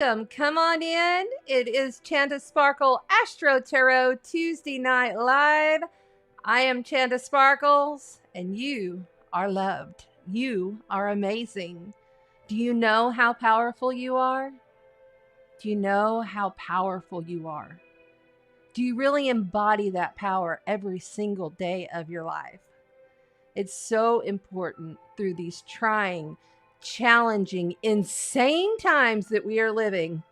Come on in. It is Chanda Sparkle AstroTarot Tuesday Night Live. I am Chanda Sparkles, and you are loved. You are amazing. Do you know how powerful you are? Do you know how powerful you are? Do you really embody that power every single day of your life? It's so important through these trying, challenging, insane times that we are living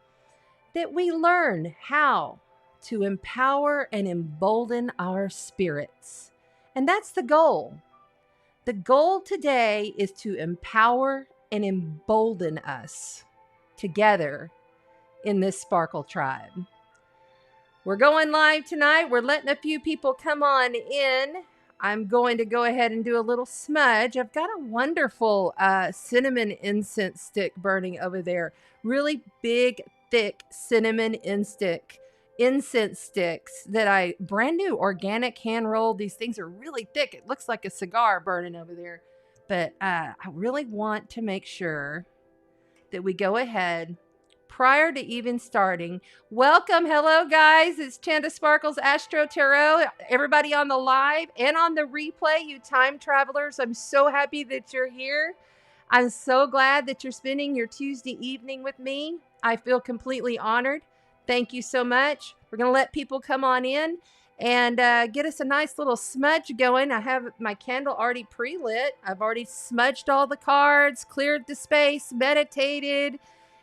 that we learn how to empower and embolden our spirits. And that's the goal. The goal today is to empower and embolden us together in this Sparkle Tribe. We're going live tonight. We're letting a few people come on in. I'm going to go ahead and do a little smudge. I've got a wonderful cinnamon incense stick burning over there. Really big, thick cinnamon incense sticks that I brand new organic hand rolled. These things are really thick. It looks like a cigar burning over there. But I really want to make sure that we go ahead prior to even starting. Welcome. Hello, guys. It's Chanda Sparkles AstroTarot. Everybody on the live and on the replay, you time travelers, I'm so happy that you're here. I'm so glad that you're spending your Tuesday evening with me. I feel completely honored. Thank you so much. We're going to let people come on in and get us a nice little smudge going. I have my candle already pre-lit. I've already smudged all the cards, cleared the space, meditated.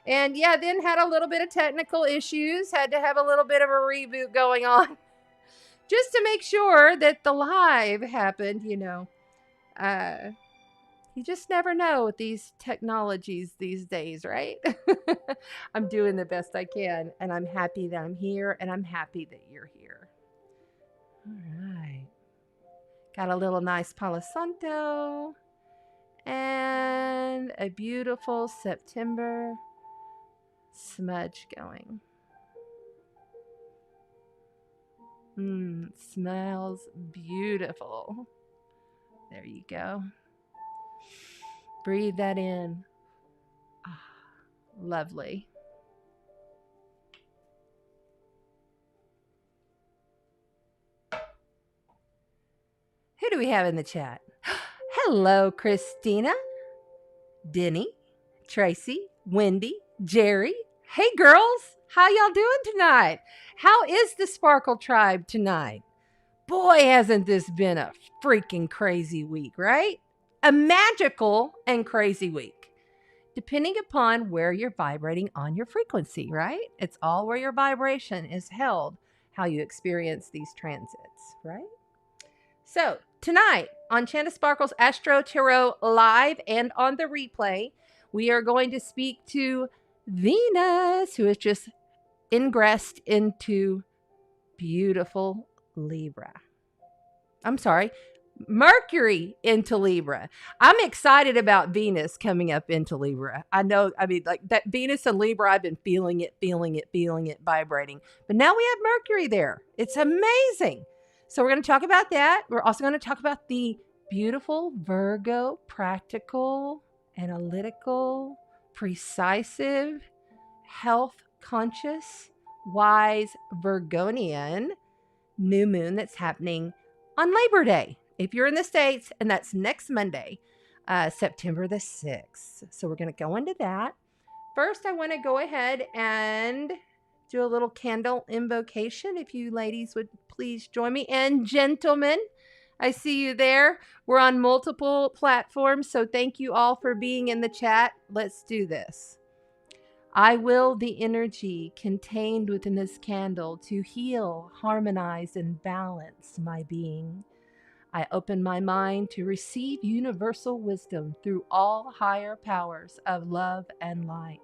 And yeah, then had a little bit of technical issues, had to have a little bit of a reboot going on just to make sure that the live happened, you know. You just never know with these technologies these days, right? I'm doing the best I can, and I'm happy that I'm here, and I'm happy that you're here. All right. Got a little nice Palo Santo and a beautiful September smudge going. Smells beautiful. There you go. Breathe that in. Lovely. Who do we have in the chat? Hello, Christina, Denny, Tracy, Wendy, Jerry. Hey, girls. How y'all doing tonight? How is the Sparkle Tribe tonight? Boy, hasn't this been a freaking crazy week, right? A magical and crazy week, depending upon where you're vibrating on your frequency, right? It's all where your vibration is held, how you experience these transits, right? So tonight on Chanda Sparkles AstroTarot Live and on the replay, we are going to speak to Venus, who has just ingressed into beautiful Libra. I'm sorry, Mercury into Libra. I'm excited about Venus coming up into Libra. I know, I mean, like that Venus and Libra, I've been feeling it, vibrating. But now we have Mercury there. It's amazing. So we're going to talk about that. We're also going to talk about the beautiful Virgo, practical, analytical, precisive, health conscious, wise Virgonian new moon that's happening on Labor Day. If you're in the States, and that's next Monday, September the 6th. So we're going to go into that. First, I want to go ahead and do a little candle invocation. If you ladies would please join me. And gentlemen, I see you there. We're on multiple platforms, so thank you all for being in the chat. Let's do this. I will the energy contained within this candle to heal, harmonize, and balance my being. I open my mind to receive universal wisdom through all higher powers of love and light.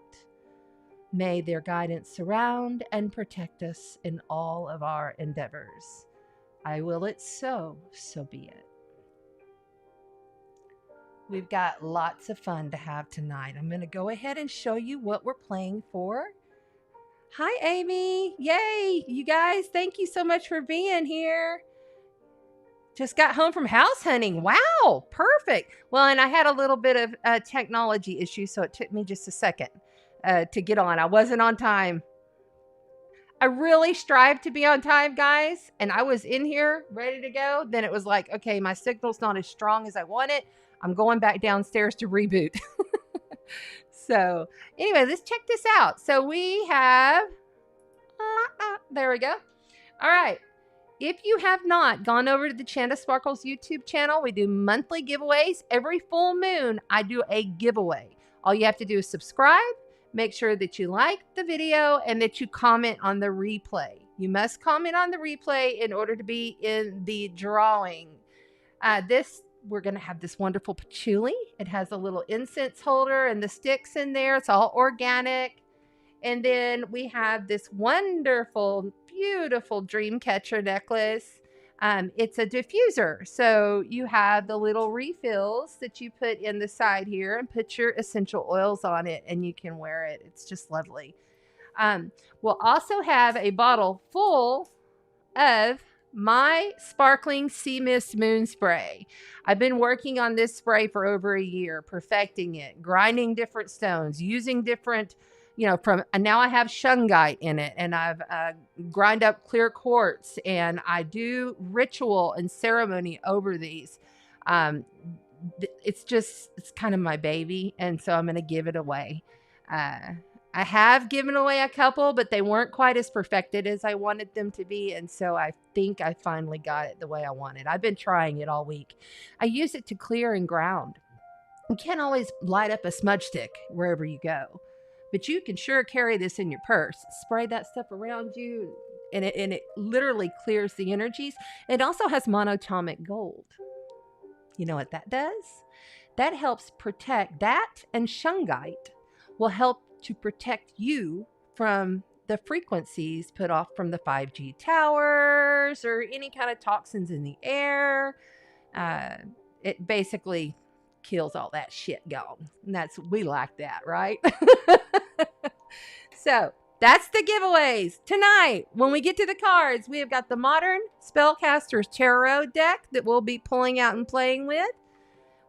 May their guidance surround and protect us in all of our endeavors. I will it so be it. We've got lots of fun to have tonight. I'm going to go ahead and show you what we're playing for. Hi, Amy. Yay. You guys, thank you so much for being here. Just got home from house hunting. Wow, perfect. Well, and I had a little bit of technology issue, so it took me just a second. to get on. I wasn't on time. I really strive to be on time, guys. And I was in here ready to go. Then it was like, okay, my signal's not as strong as I want it. I'm going back downstairs to reboot. So anyway, let's check this out. So we have, there we go. All right. If you have not gone over to the Chanda Sparkles YouTube channel, we do monthly giveaways. Every full moon, I do a giveaway. All you have to do is subscribe, make sure that you like the video, and that you comment on the replay. You must comment on the replay in order to be in the drawing. We're going to have this wonderful patchouli. It has a little incense holder and the sticks in there. It's all organic. And then we have this wonderful, beautiful dream catcher necklace. It's a diffuser. So you have the little refills that you put in the side here and put your essential oils on it and you can wear it. It's just lovely. We'll also have a bottle full of my sparkling sea mist moon spray. I've been working on this spray for over a year, perfecting it, grinding different stones, using different, and now I have shungite in it, and I've grind up clear quartz, and I do ritual and ceremony over these. It's kind of my baby, and so I'm going to give it away. I have given away a couple, but they weren't quite as perfected as I wanted them to be. And so I think I finally got it the way I wanted. I've been trying it all week. I use it to clear and ground. You can't always light up a smudge stick wherever you go, but you can sure carry this in your purse. Spray that stuff around you, and it literally clears the energies. It also has monatomic gold. You know what that does? That helps protect that, and shungite will help to protect you from the frequencies put off from the 5G towers or any kind of toxins in the air. It basically kills all that shit gone. And we like that, right? So that's the giveaways. Tonight, when we get to the cards, we have got the Modern Spellcasters Tarot deck that we'll be pulling out and playing with.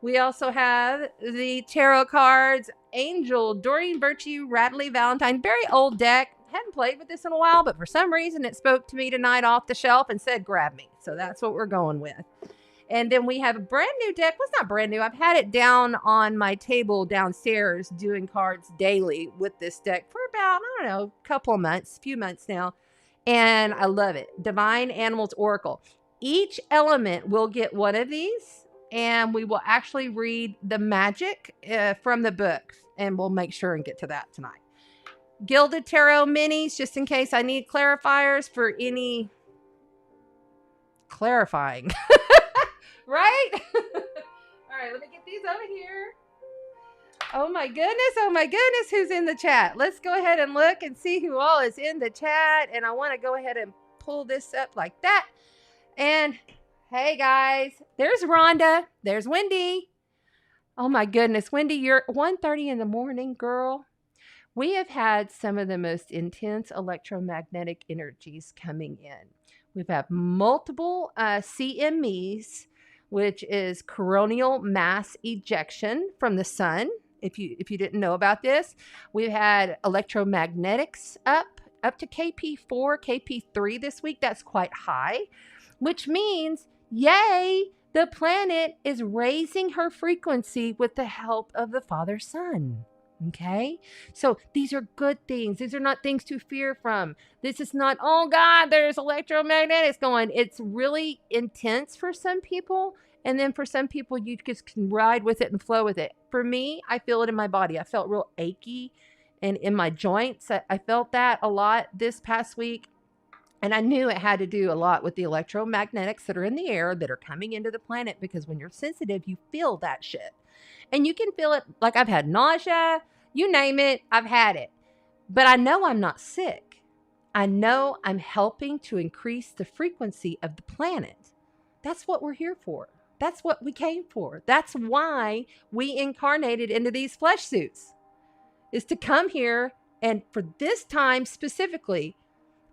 We also have the tarot cards, Angel, Doreen Virtue, Rattly Valentine, very old deck. Hadn't played with this in a while, but for some reason it spoke to me tonight off the shelf and said, grab me. So that's what we're going with. And then we have a brand new deck. Well, it's not brand new. I've had it down on my table downstairs doing cards daily with this deck for about, a few months now. And I love it. Divine Animals Oracle. Each element will get one of these. And we will actually read the magic from the book. And we'll make sure and get to that tonight. Gilded Tarot Minis, just in case I need clarifiers for any clarifying. Right? All right, let me get these over here. Oh my goodness, who's in the chat? Let's go ahead and look and see who all is in the chat. And I want to go ahead and pull this up like that. And hey guys, there's Rhonda. There's Wendy. Oh my goodness, Wendy, you're 1:30 in the morning, girl. We have had some of the most intense electromagnetic energies coming in. We've had multiple CMEs, which is coronal mass ejection from the sun. If you didn't know about this, we've had electromagnetics up to KP4, KP3 this week. That's quite high, which means yay, the planet is raising her frequency with the help of the Father Sun. Okay, so these are good things. These are not things to fear from. This is not, oh God, there's electromagnetics going. It's really intense for some people. And then for some people, you just can ride with it and flow with it. For me, I feel it in my body. I felt real achy and in my joints. I felt that a lot this past week. And I knew it had to do a lot with the electromagnetics that are in the air that are coming into the planet, because when you're sensitive, you feel that shit. And you can feel it, like I've had nausea, you name it, I've had it. But I know I'm not sick. I know I'm helping to increase the frequency of the planet. That's what we're here for. That's what we came for. That's why we incarnated into these flesh suits, is to come here and for this time specifically,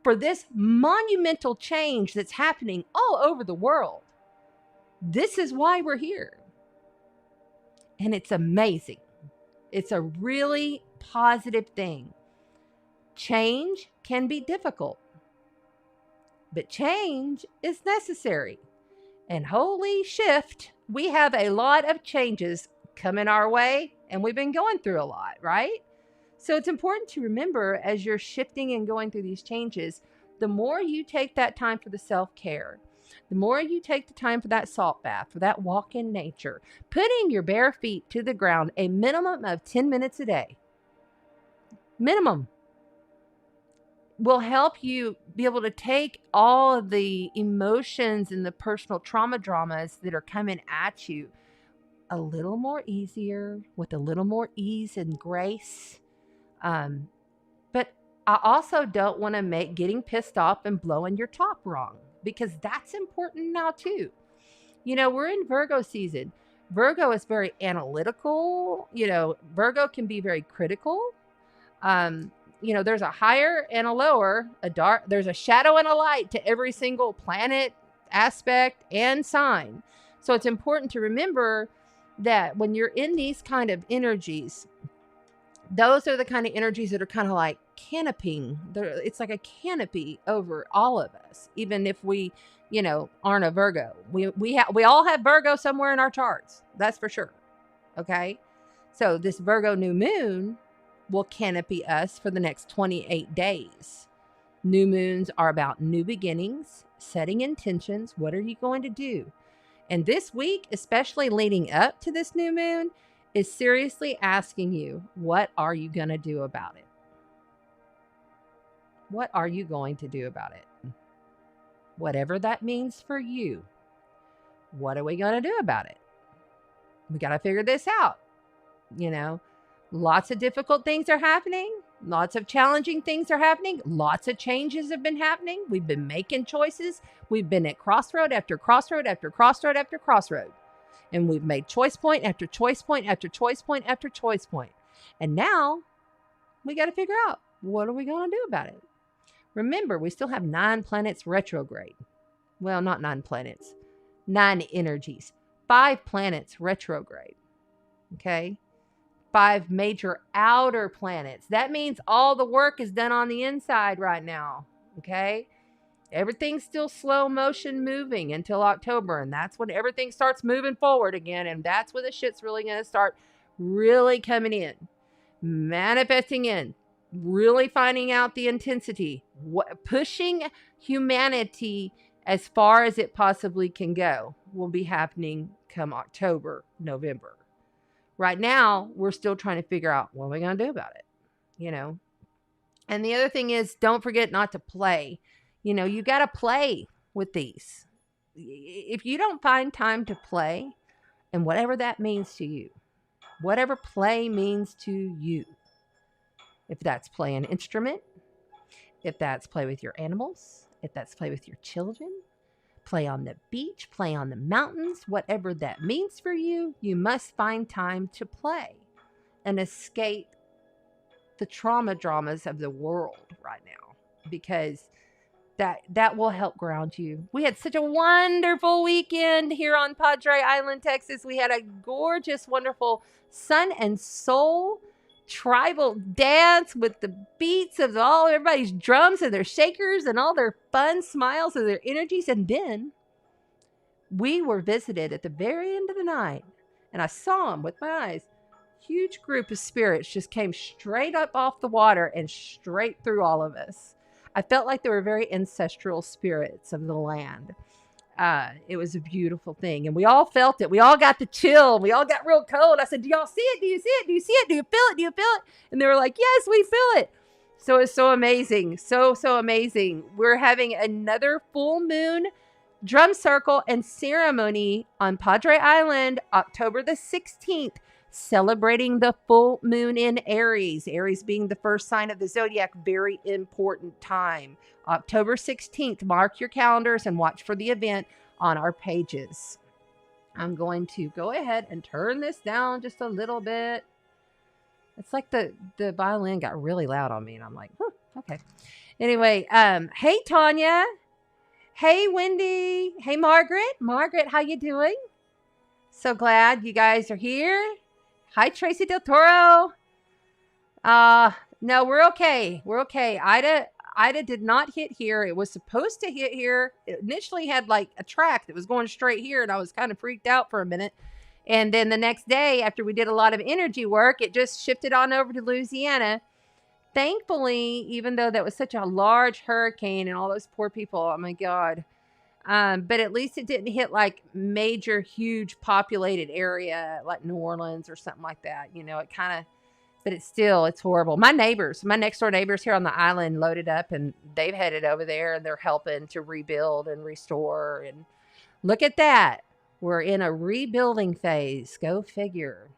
for this monumental change that's happening all over the world. This is why we're here. And it's amazing. It's a really positive thing. Change can be difficult, but change is necessary. And holy shift, we have a lot of changes coming our way, and we've been going through a lot, right? So it's important to remember as you're shifting and going through these changes, the more you take that time for the self-care, the more you take the time for that salt bath, for that walk in nature, putting your bare feet to the ground a minimum of 10 minutes a day, minimum, will help you be able to take all of the emotions and the personal dramas that are coming at you a little more easier, with a little more ease and grace. But I also don't want to make getting pissed off and blowing your top wrong, because that's important now too. You know, we're in Virgo season. Virgo is very analytical. You know, Virgo can be very critical. You know, there's a higher and a lower, there's a shadow and a light to every single planet, aspect, and sign. So it's important to remember that when you're in these kind of energies, those are the kind of energies that are kind of like canopying. It's like a canopy over all of us, even if we, you know, aren't a Virgo. We all have Virgo somewhere in our charts. That's for sure. Okay. So this Virgo new moon will canopy us for the next 28 days. New moons are about new beginnings, setting intentions. What are you going to do? And this week, especially leading up to this new moon, is seriously asking you, what are you going to do about it? What are you going to do about it? Whatever that means for you. What are we going to do about it? We got to figure this out. You know, lots of difficult things are happening. Lots of challenging things are happening. Lots of changes have been happening. We've been making choices. We've been at crossroad after crossroad after crossroad after crossroad. And we've made choice point after choice point after choice point after choice point. And now we got to figure out, what are we going to do about it? Remember, we still have 9 planets retrograde. Well, not 9 planets, 9 energies, 5 planets retrograde. Okay. 5 major outer planets. That means all the work is done on the inside right now. Okay. Everything's still slow motion moving until October. And that's when everything starts moving forward again. And that's when the shit's really going to start really coming in, manifesting in, really finding out the intensity, pushing humanity as far as it possibly can go will be happening come October, November. Right now, we're still trying to figure out what are we going to do about it, you know? And the other thing is, don't forget not to play. You know, you got to play with these. If you don't find time to play, and whatever that means to you, whatever play means to you, if that's play an instrument, if that's play with your animals, if that's play with your children, play on the beach, play on the mountains, whatever that means for you, you must find time to play and escape the dramas of the world right now, because that will help ground you. We had such a wonderful weekend here on Padre Island, Texas. We had a gorgeous, wonderful sun and soul tribal dance with the beats of everybody's drums and their shakers and all their fun smiles and their energies. And then we were visited at the very end of the night, and I saw them with my eyes. Huge group of spirits just came straight up off the water and straight through all of us. I felt like they were very ancestral spirits of the land. It was a beautiful thing. And we all felt it. We all got the chill. We all got real cold. I said, do y'all see it? Do you see it? Do you see it? Do you feel it? Do you feel it? And they were like, yes, we feel it. So it's so amazing. So amazing. We're having another full moon drum circle and ceremony on Padre Island, October the 16th, celebrating the full moon in Aries. Aries being the first sign of the zodiac, very important time. October 16th, mark your calendars and watch for the event on our pages. I'm going to go ahead and turn this down just a little bit. It's like the violin got really loud on me, and I'm like, okay. Anyway, hey, Tanya. Hey, Wendy. Hey, Margaret. Margaret, how you doing? So glad you guys are here. Hi, Tracy Del Toro. No, we're okay. We're okay. Ida did not hit here. It was supposed to hit here. It initially had like a track that was going straight here, and I was kind of freaked out for a minute. And then the next day, after we did a lot of energy work, it just shifted on over to Louisiana. Thankfully, even though that was such a large hurricane and all those poor people, oh my God. But at least it didn't hit like major, huge populated area like New Orleans or something like that. You know, it kind of, but it's horrible. My next door neighbors here on the island loaded up and they've headed over there and they're helping to rebuild and restore. And look at that. We're in a rebuilding phase. Go figure.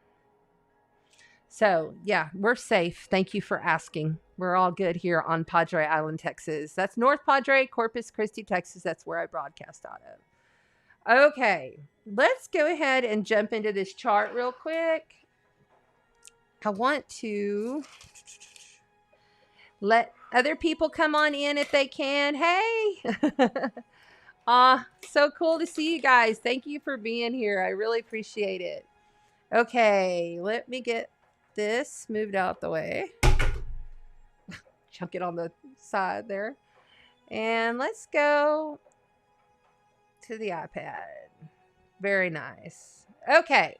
So yeah, we're safe. Thank you for asking. We're all good here on Padre Island, Texas. That's North Padre, Corpus Christi, Texas. That's where I broadcast out of. Okay, let's go ahead and jump into this chart real quick. I want to let other people come on in if they can. Hey. So cool to see you guys. Thank you for being here. I really appreciate it. Okay, let me get this moved out the way. Chunk it on the side there. And let's go to the iPad. Very nice. Okay.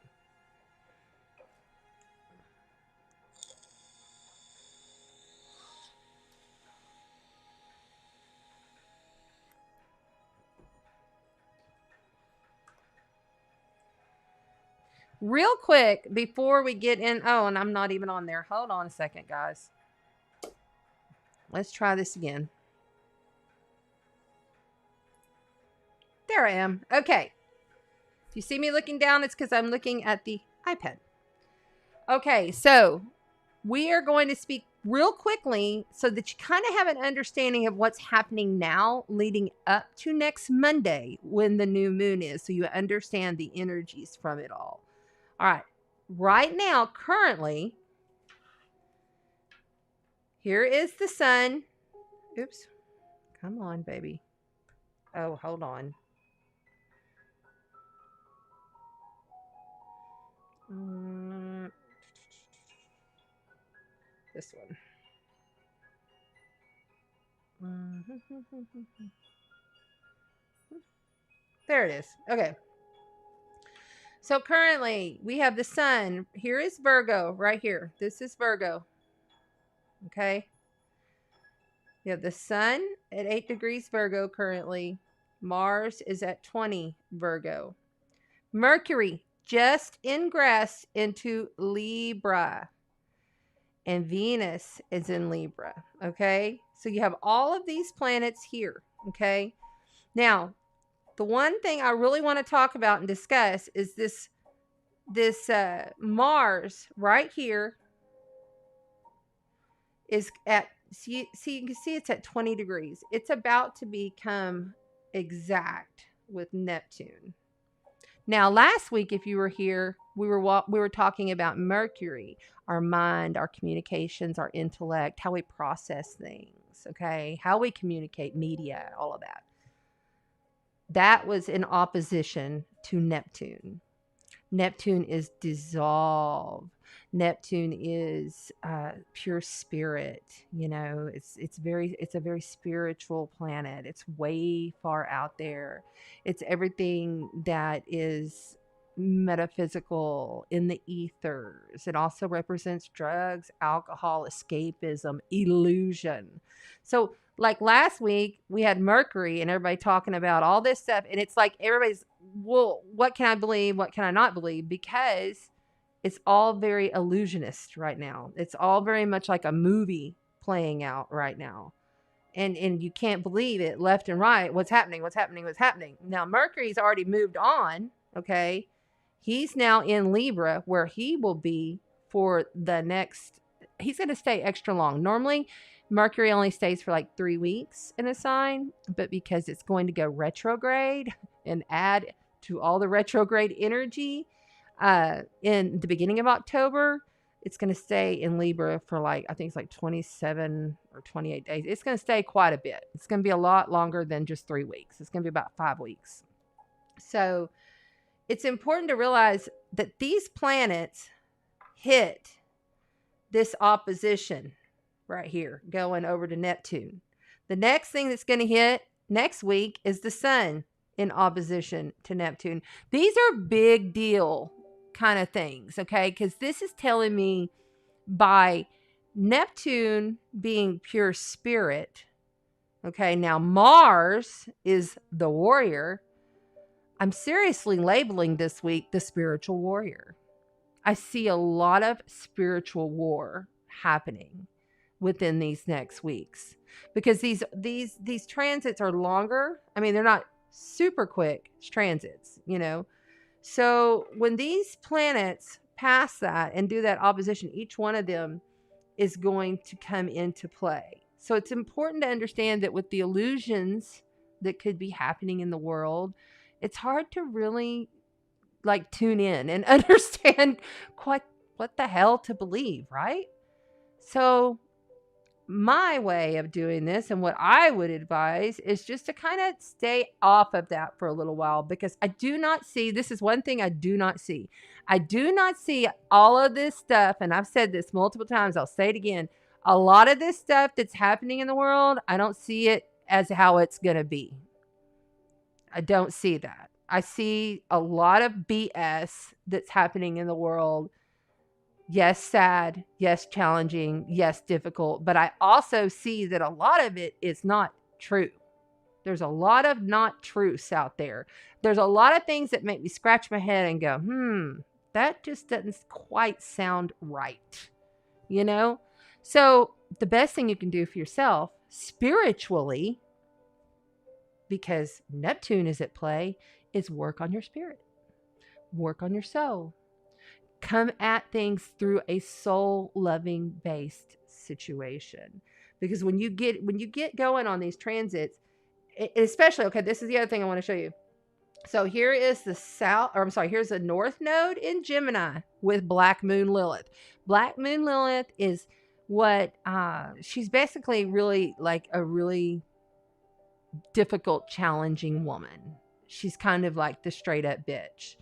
Real quick, before we get in, oh, and I'm not even on there. Hold on a second, guys. Let's try this again. There I am. Okay. If you see me looking down, it's because I'm looking at the iPad. Okay, so we are going to speak real quickly so that you kind of have an understanding of what's happening now leading up to next Monday when the new moon is, so you understand the energies from it all. All right. Right now, currently, here is the sun. Oops. Come on, baby. Oh, hold on. This one. There it is. Okay. So currently we have the sun. Here is Virgo right here. This is Virgo. Okay. You have the sun at 8 degrees Virgo currently. Mars is at 20 Virgo. Mercury just ingressed into Libra. And Venus is in Libra. Okay. So you have all of these planets here. Okay. Now, the one thing I really want to talk about and discuss is this Mars right here is at, see, you can see it's at 20 degrees. It's about to become exact with Neptune. Now, last week, if you were here, we were talking about Mercury, our mind, our communications, our intellect, how we process things, okay, how we communicate, media, all of that. That was in opposition to Neptune. Neptune is dissolve. Neptune is pure spirit. You know, it's a very spiritual planet. It's way far out there. It's everything that is metaphysical, in the ethers. It also represents drugs, alcohol, escapism, illusion. So like last week we had Mercury and everybody talking about all this stuff, and it's like everybody's, well, what can I believe, what can I not believe, because it's all very illusionist right now. It's all very much like a movie playing out right now. And you can't believe it left and right. What's happening? Now, Mercury's already moved on, okay? He's now in Libra, where he will be for the next, he's going to stay extra long. Normally, Mercury only stays for like 3 weeks in a sign, but because it's going to go retrograde and add to all the retrograde energy in the beginning of October, it's going to stay in Libra for like, I think it's like 27 or 28 days. It's going to stay quite a bit. It's going to be a lot longer than just 3 weeks. It's going to be about 5 weeks. So it's important to realize that these planets hit this opposition right here going over to Neptune. The next thing that's going to hit next week is the sun in opposition to Neptune. These are big deal kind of things, okay? Because this is telling me by Neptune being pure spirit, okay, now Mars is the warrior. I'm seriously labeling this week the spiritual warrior. I see a lot of spiritual war happening within these next weeks because these transits are longer. I mean, they're not super quick transits, you know. So when these planets pass that and do that opposition, each one of them is going to come into play. So it's important to understand that with the illusions that could be happening in the world, it's hard to really like tune in and understand quite what the hell to believe, right? So my way of doing this and what I would advise is just to kind of stay off of that for a little while, because I do not see, this is one thing I do not see. I do not see all of this stuff, and I've said this multiple times, I'll say it again. A lot of this stuff that's happening in the world, I don't see it as how it's going to be. I don't see that. I see a lot of BS that's happening in the world. Yes, sad. Yes, challenging. Yes, difficult. But I also see that a lot of it is not true. There's a lot of not truths out there. There's a lot of things that make me scratch my head and go, that just doesn't quite sound right. You know? So the best thing you can do for yourself spiritually, because Neptune is at play, is work on your spirit. Work on your soul. Come at things through a soul-loving based situation. Because when you get going on these transits, especially, okay, this is the other thing I want to show you. So here is here's the North Node in Gemini with Black Moon Lilith. Black Moon Lilith is what, she's basically really like a really difficult, challenging woman. She's kind of like the straight up bitch.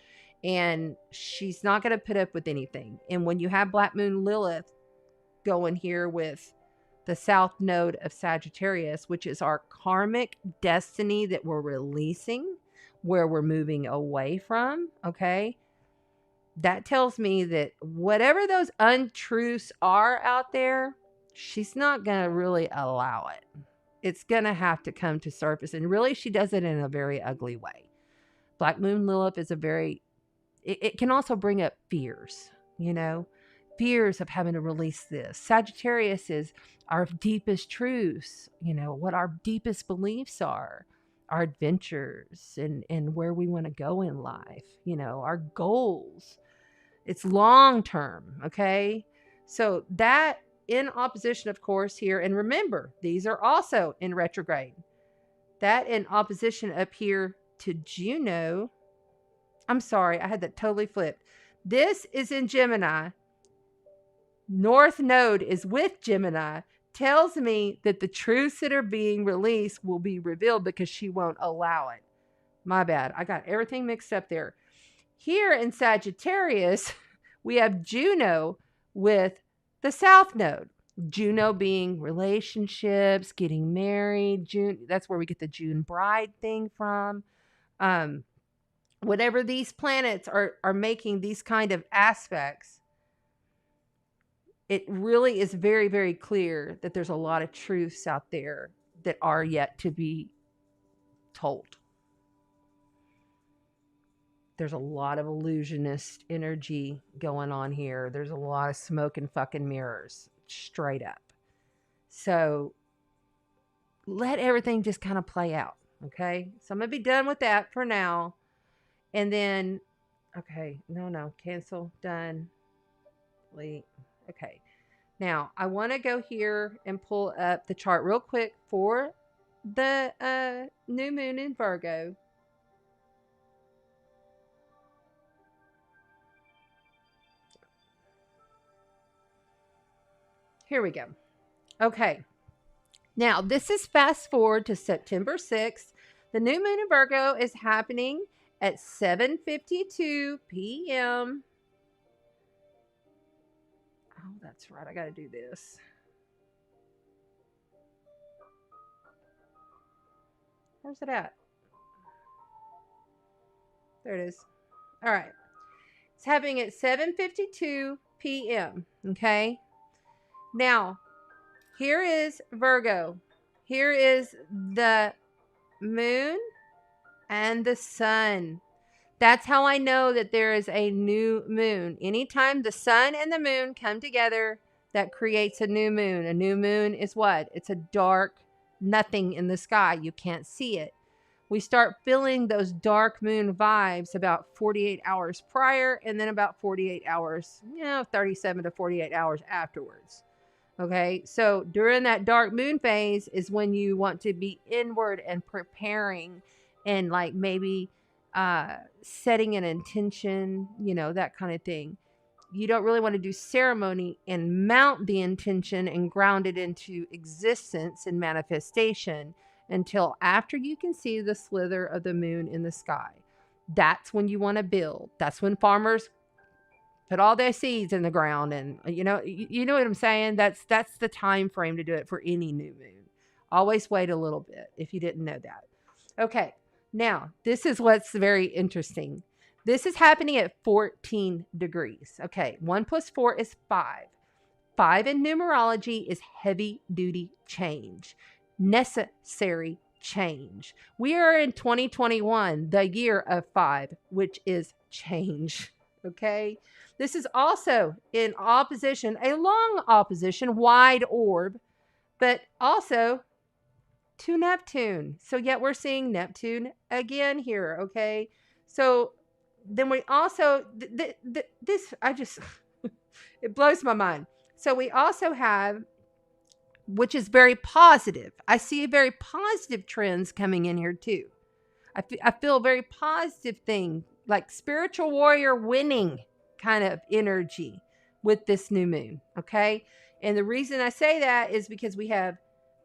And she's not going to put up with anything. And when you have Black Moon Lilith going here with the South Node of Sagittarius, which is our karmic destiny that we're releasing, where we're moving away from, okay? That tells me that whatever those untruths are out there, she's not going to really allow it. It's going to have to come to surface. And really, she does it in a very ugly way. Black Moon Lilith is it can also bring up fears, you know, fears of having to release this. Sagittarius is our deepest truths, you know, what our deepest beliefs are, our adventures and where we want to go in life, you know, our goals. It's long term, okay? So that in opposition, of course, here, and remember, these are also in retrograde. That in opposition up here to Juno. I'm sorry, I had that totally flipped. This is in Gemini. North Node is with Gemini. Tells me that the truths that are being released will be revealed because she won't allow it. My bad. I got everything mixed up there. Here in Sagittarius, we have Juno with the South Node. Juno being relationships, getting married. June, that's where we get the June bride thing from. Whatever these planets are making these kind of aspects, it really is very, very clear that there's a lot of truths out there that are yet to be told. There's a lot of illusionist energy going on here. There's a lot of smoke and fucking mirrors, straight up. So let everything just kind of play out, okay? So I'm going to be done with that for now. And then, okay, no, cancel, done, delete. Okay, now I want to go here and pull up the chart real quick for the new moon in Virgo. Here we go. Okay, now this is fast forward to September 6th. The new moon in Virgo is happening at 7:52 p.m. Oh, that's right. I got to do this. Where's it at? There it is. All right. It's happening at 7:52 p.m. Okay. Now, here is Virgo. Here is the moon and the sun. That's how I know that there is a new moon. Anytime the sun and the moon come together, that creates a new moon. A new moon is what? It's a dark nothing in the sky. You can't see it. We start feeling those dark moon vibes about 48 hours prior, and then about 48 hours, 37 to 48 hours afterwards. Okay, so during that dark moon phase is when you want to be inward and preparing and like maybe setting an intention, that kind of thing. You don't really want to do ceremony and mount the intention and ground it into existence and manifestation until after you can see the slither of the moon in the sky. That's when you want to build. That's when farmers put all their seeds in the ground, and you know what I'm saying? That's the time frame to do it for any new moon. Always wait a little bit if you didn't know that. Okay, now this is what's very interesting. This is happening at 14 degrees. Okay, 1 plus 4 is 5. 5 in numerology is heavy duty change, necessary change. We are in 2021, the year of 5, which is change. Okay. This is also in opposition, a long opposition, wide orb, but also to Neptune. So yet we're seeing Neptune again here. Okay. So then we also, this, it blows my mind. So we also have, which is very positive. I see very positive trends coming in here too. I feel a very positive thing, like spiritual warrior winning kind of energy with this new moon. Okay. And the reason I say that is because we have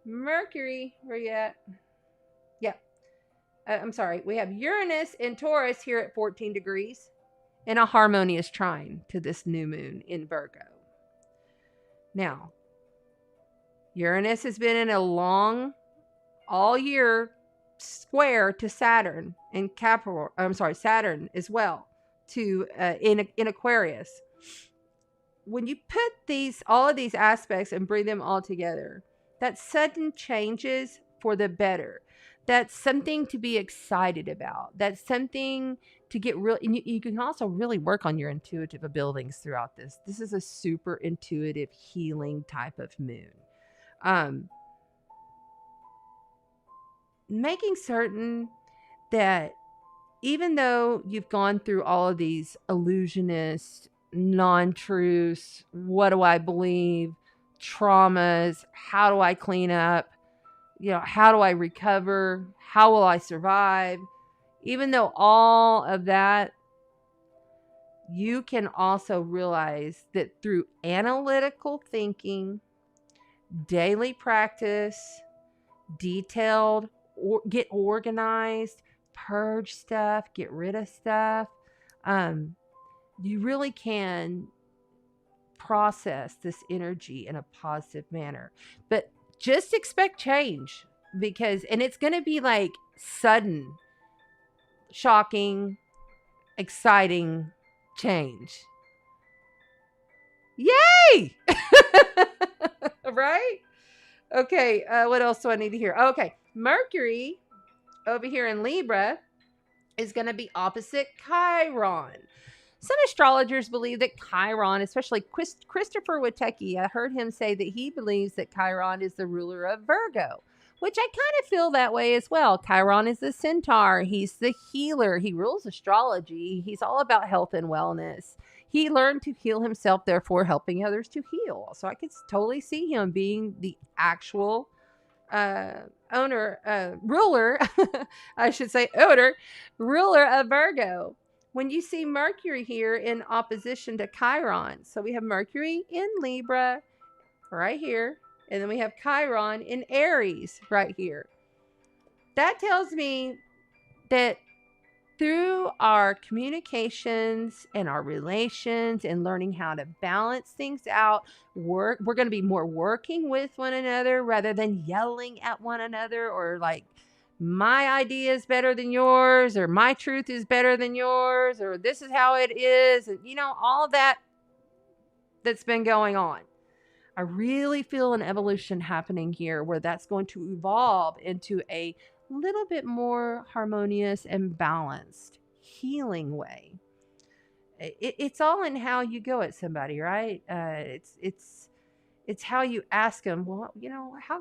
Mercury. Where you at? Yeah. I'm sorry. We have Uranus in Taurus here at 14 degrees in a harmonious trine to this new moon in Virgo. Now, Uranus has been in a long, all year square to Saturn and Capricorn. I'm sorry, Saturn as well to in Aquarius. When you put all of these aspects and bring them all together, that's sudden changes for the better. That's something to be excited about. That's something to get real. And you can also really work on your intuitive abilities throughout this. This is a super intuitive healing type of moon. Making certain that even though you've gone through all of these illusionists, non-truths, what do I believe, traumas, how do I clean up, how do I recover, how will I survive, even though all of that, you can also realize that through analytical thinking, daily practice, detailed, get organized, purge stuff, get rid of stuff. You really can process this energy in a positive manner. But just expect change and it's going to be like sudden, shocking, exciting change. Yay! Right? Okay, what else do I need to hear? Okay, Mercury over here in Libra is going to be opposite Chiron. Some astrologers believe that Chiron, especially Christopher Witecki, I heard him say that he believes that Chiron is the ruler of Virgo, which I kind of feel that way as well. Chiron is the centaur. He's the healer. He rules astrology. He's all about health and wellness. He learned to heal himself, therefore helping others to heal. So I could totally see him being the actual ruler, I should say ruler of Virgo. When you see Mercury here in opposition to Chiron, so we have Mercury in Libra right here, and then we have Chiron in Aries right here. That tells me that through our communications and our relations and learning how to balance things out, we're going to be more working with one another rather than yelling at one another, or like, my idea is better than yours, or my truth is better than yours, or this is how it is. And, all that that's been going on. I really feel an evolution happening here where that's going to evolve into a little bit more harmonious and balanced healing way. It's all in how you go at somebody, right? It's how you ask them, well,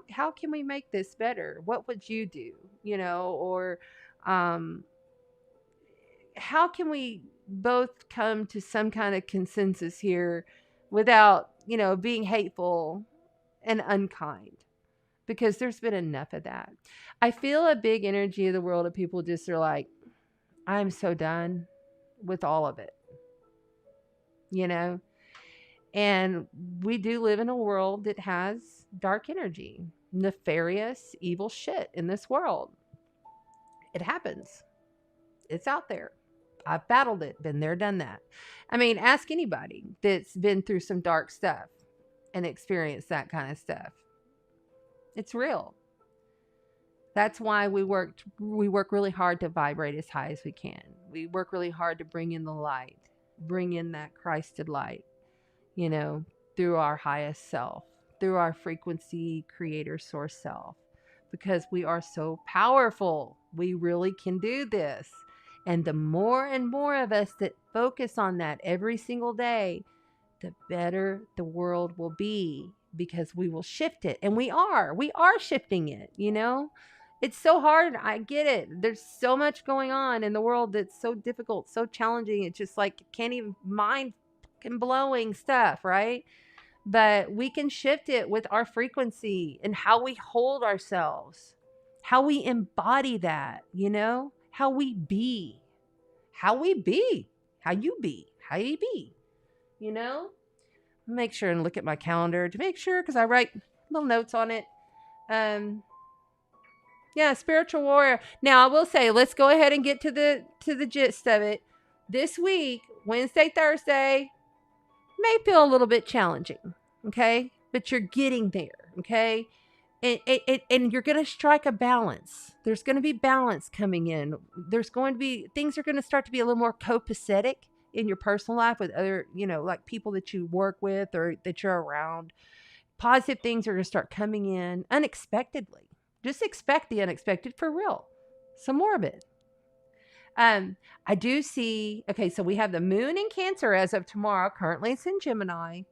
how can we make this better? What would you do? Or how can we both come to some kind of consensus here without, being hateful and unkind? Because there's been enough of that. I feel a big energy of the world of people just are like, I'm so done with all of it, And we do live in a world that has dark energy, nefarious, evil shit in this world. It happens. It's out there. I've battled it, been there, done that. I mean, ask anybody that's been through some dark stuff and experienced that kind of stuff. It's real. That's why we work really hard to vibrate as high as we can. We work really hard to bring in the light, bring in that Christed light, through our highest self, through our frequency creator source self, because we are so powerful. We really can do this. And the more and more of us that focus on that every single day, the better the world will be, because we will shift it. And we are shifting it, It's so hard. I get it. There's so much going on in the world that's so difficult, so challenging. It's just like, can't even mind blowing stuff, right? But we can shift it with our frequency and how we hold ourselves, how we embody that, how we be, how you be, Make sure and look at my calendar to make sure, because I write little notes on it. Yeah, spiritual warrior. Now I will say, let's go ahead and get to the gist of it. This week, Wednesday, Thursday, may feel a little bit challenging, okay? But you're getting there, okay? And you're going to strike a balance. There's going to be balance coming in. There's going to be, things are going to start to be a little more copacetic in your personal life with other, like people that you work with or that you're around. Positive things are going to start coming in unexpectedly. Just expect the unexpected for real. Some more of it. I do see, okay, so we have the moon in Cancer as of tomorrow. Currently it's in Gemini,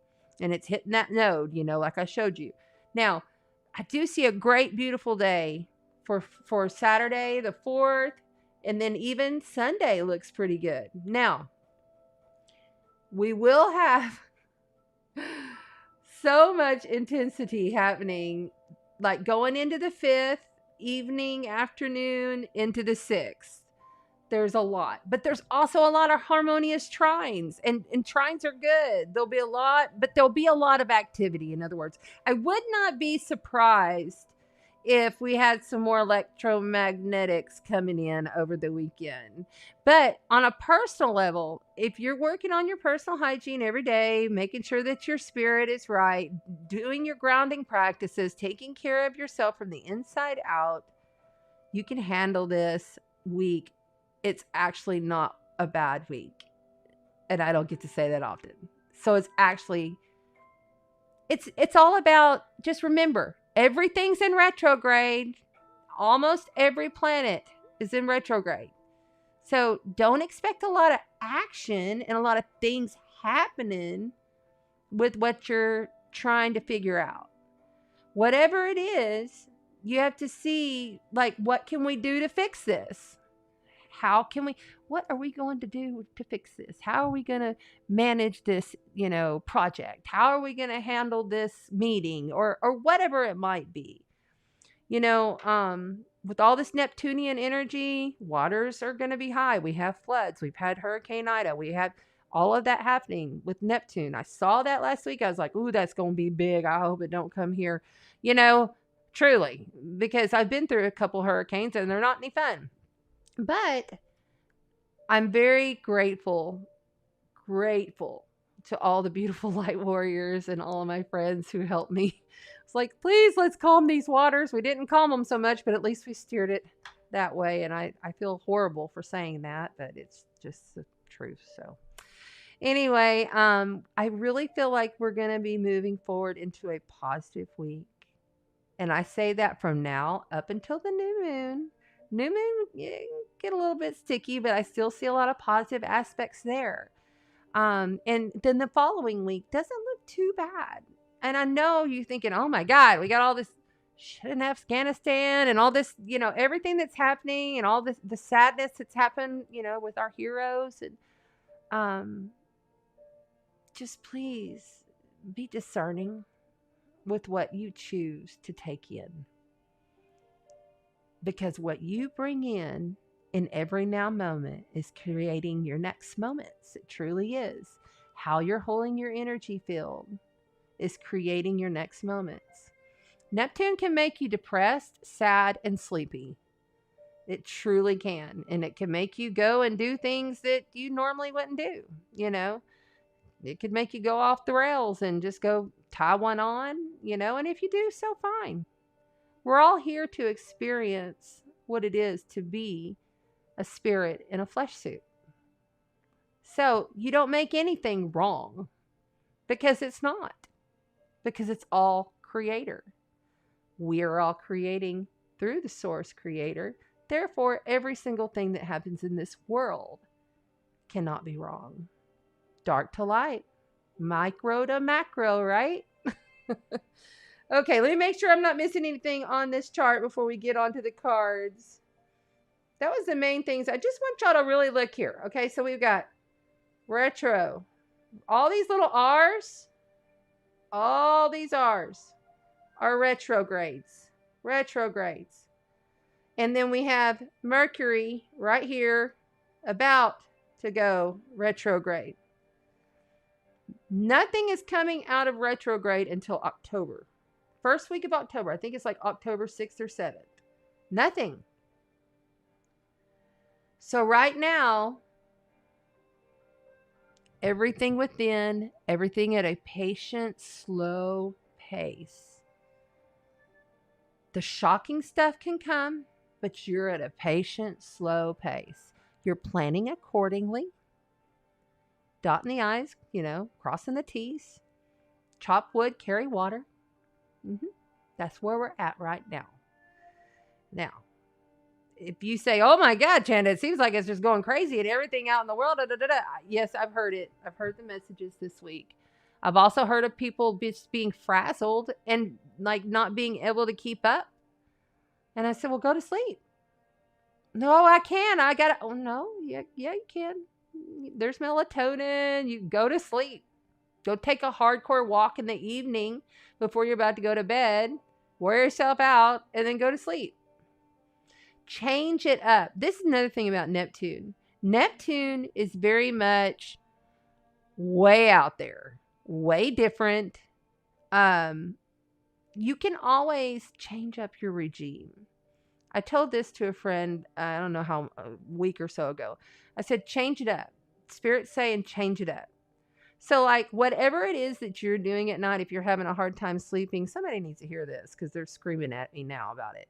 and it's hitting that node, like I showed you. Now, I do see a great, beautiful day for Saturday, the 4th, and then even Sunday looks pretty good. Now, we will have so much intensity happening, like going into the 5th, evening, afternoon, into the 6th. There's a lot, but there's also a lot of harmonious trines, and trines are good. There'll be a lot, but there'll be a lot of activity. In other words, I would not be surprised if we had some more electromagnetics coming in over the weekend. But on a personal level, if you're working on your personal hygiene every day, making sure that your spirit is right, doing your grounding practices, taking care of yourself from the inside out, you can handle this week. It's actually not a bad week. And I don't get to say that often. So it's actually, it's all about, just remember, everything's in retrograde. Almost every planet is in retrograde. So don't expect a lot of action and a lot of things happening with what you're trying to figure out. Whatever it is, you have to see, like, what can we do to fix this? What are we going to do to fix this? How are we going to manage this, project? How are we going to handle this meeting or whatever it might be? With all this Neptunian energy, waters are going to be high. We have floods. We've had Hurricane Ida. We had all of that happening with Neptune. I saw that last week. I was like, ooh, that's going to be big. I hope it don't come here, truly, because I've been through a couple hurricanes and they're not any fun. But I'm very grateful to all the beautiful light warriors and all of my friends who helped me. It's like, please, let's calm these waters. We didn't calm them so much, but at least we steered it that way. And I feel horrible for saying that, but it's just the truth. So anyway, I really feel like we're going to be moving forward into a positive week. And I say that from now up until the new moon. New moon, yeah, get a little bit sticky, but I still see a lot of positive aspects there. And then the following week doesn't look too bad. And I know you're thinking, oh my God, we got all this shit in Afghanistan and all this, everything that's happening and all this, the sadness that's happened, with our heroes. And just please be discerning with what you choose to take in. Because what you bring in every now moment is creating your next moments. It truly is. How you're holding your energy field is creating your next moments. Neptune can make you depressed, sad, and sleepy. It truly can. And it can make you go and do things that you normally wouldn't do. It could make you go off the rails and just go tie one on, and if you do, so fine. We're all here to experience what it is to be a spirit in a flesh suit. So you don't make anything wrong because it's not. Because it's all creator. We are all creating through the source creator. Therefore, every single thing that happens in this world cannot be wrong. Dark to light. Micro to macro, right? Okay, let me make sure I'm not missing anything on this chart before we get onto the cards. That was the main things. I just want y'all to really look here. Okay, so we've got retro. All these little R's, all these R's are retrogrades. Retrogrades. And then we have Mercury right here about to go retrograde. Nothing is coming out of retrograde until October. First week of October. I think it's like October 6th or 7th. Nothing. So right now, everything within, everything at a patient, slow pace. The shocking stuff can come, but you're at a patient, slow pace. You're planning accordingly. Dotting the I's, crossing the T's. Chop wood, carry water. That's where we're at right now. Now, if you say, oh my God, Chanda, it seems like it's just going crazy and everything out in the world. Yes, I've heard it. I've heard the messages this week. I've also heard of people just being frazzled and like not being able to keep up. And I said, well, go to sleep. No, I can't. I got to. Oh, no. Yeah, you can. There's melatonin. You go to sleep. Go take a hardcore walk in the evening before you're about to go to bed. Wear yourself out and then go to sleep. Change it up. This is another thing about Neptune. Neptune is very much way out there, way different. You can always change up your regime. I told this to a friend, I don't know how, a week or so ago. I said, change it up. Spirit's saying, change it up. So like whatever it is that you're doing at night, if you're having a hard time sleeping, somebody needs to hear this because they're screaming at me now about it.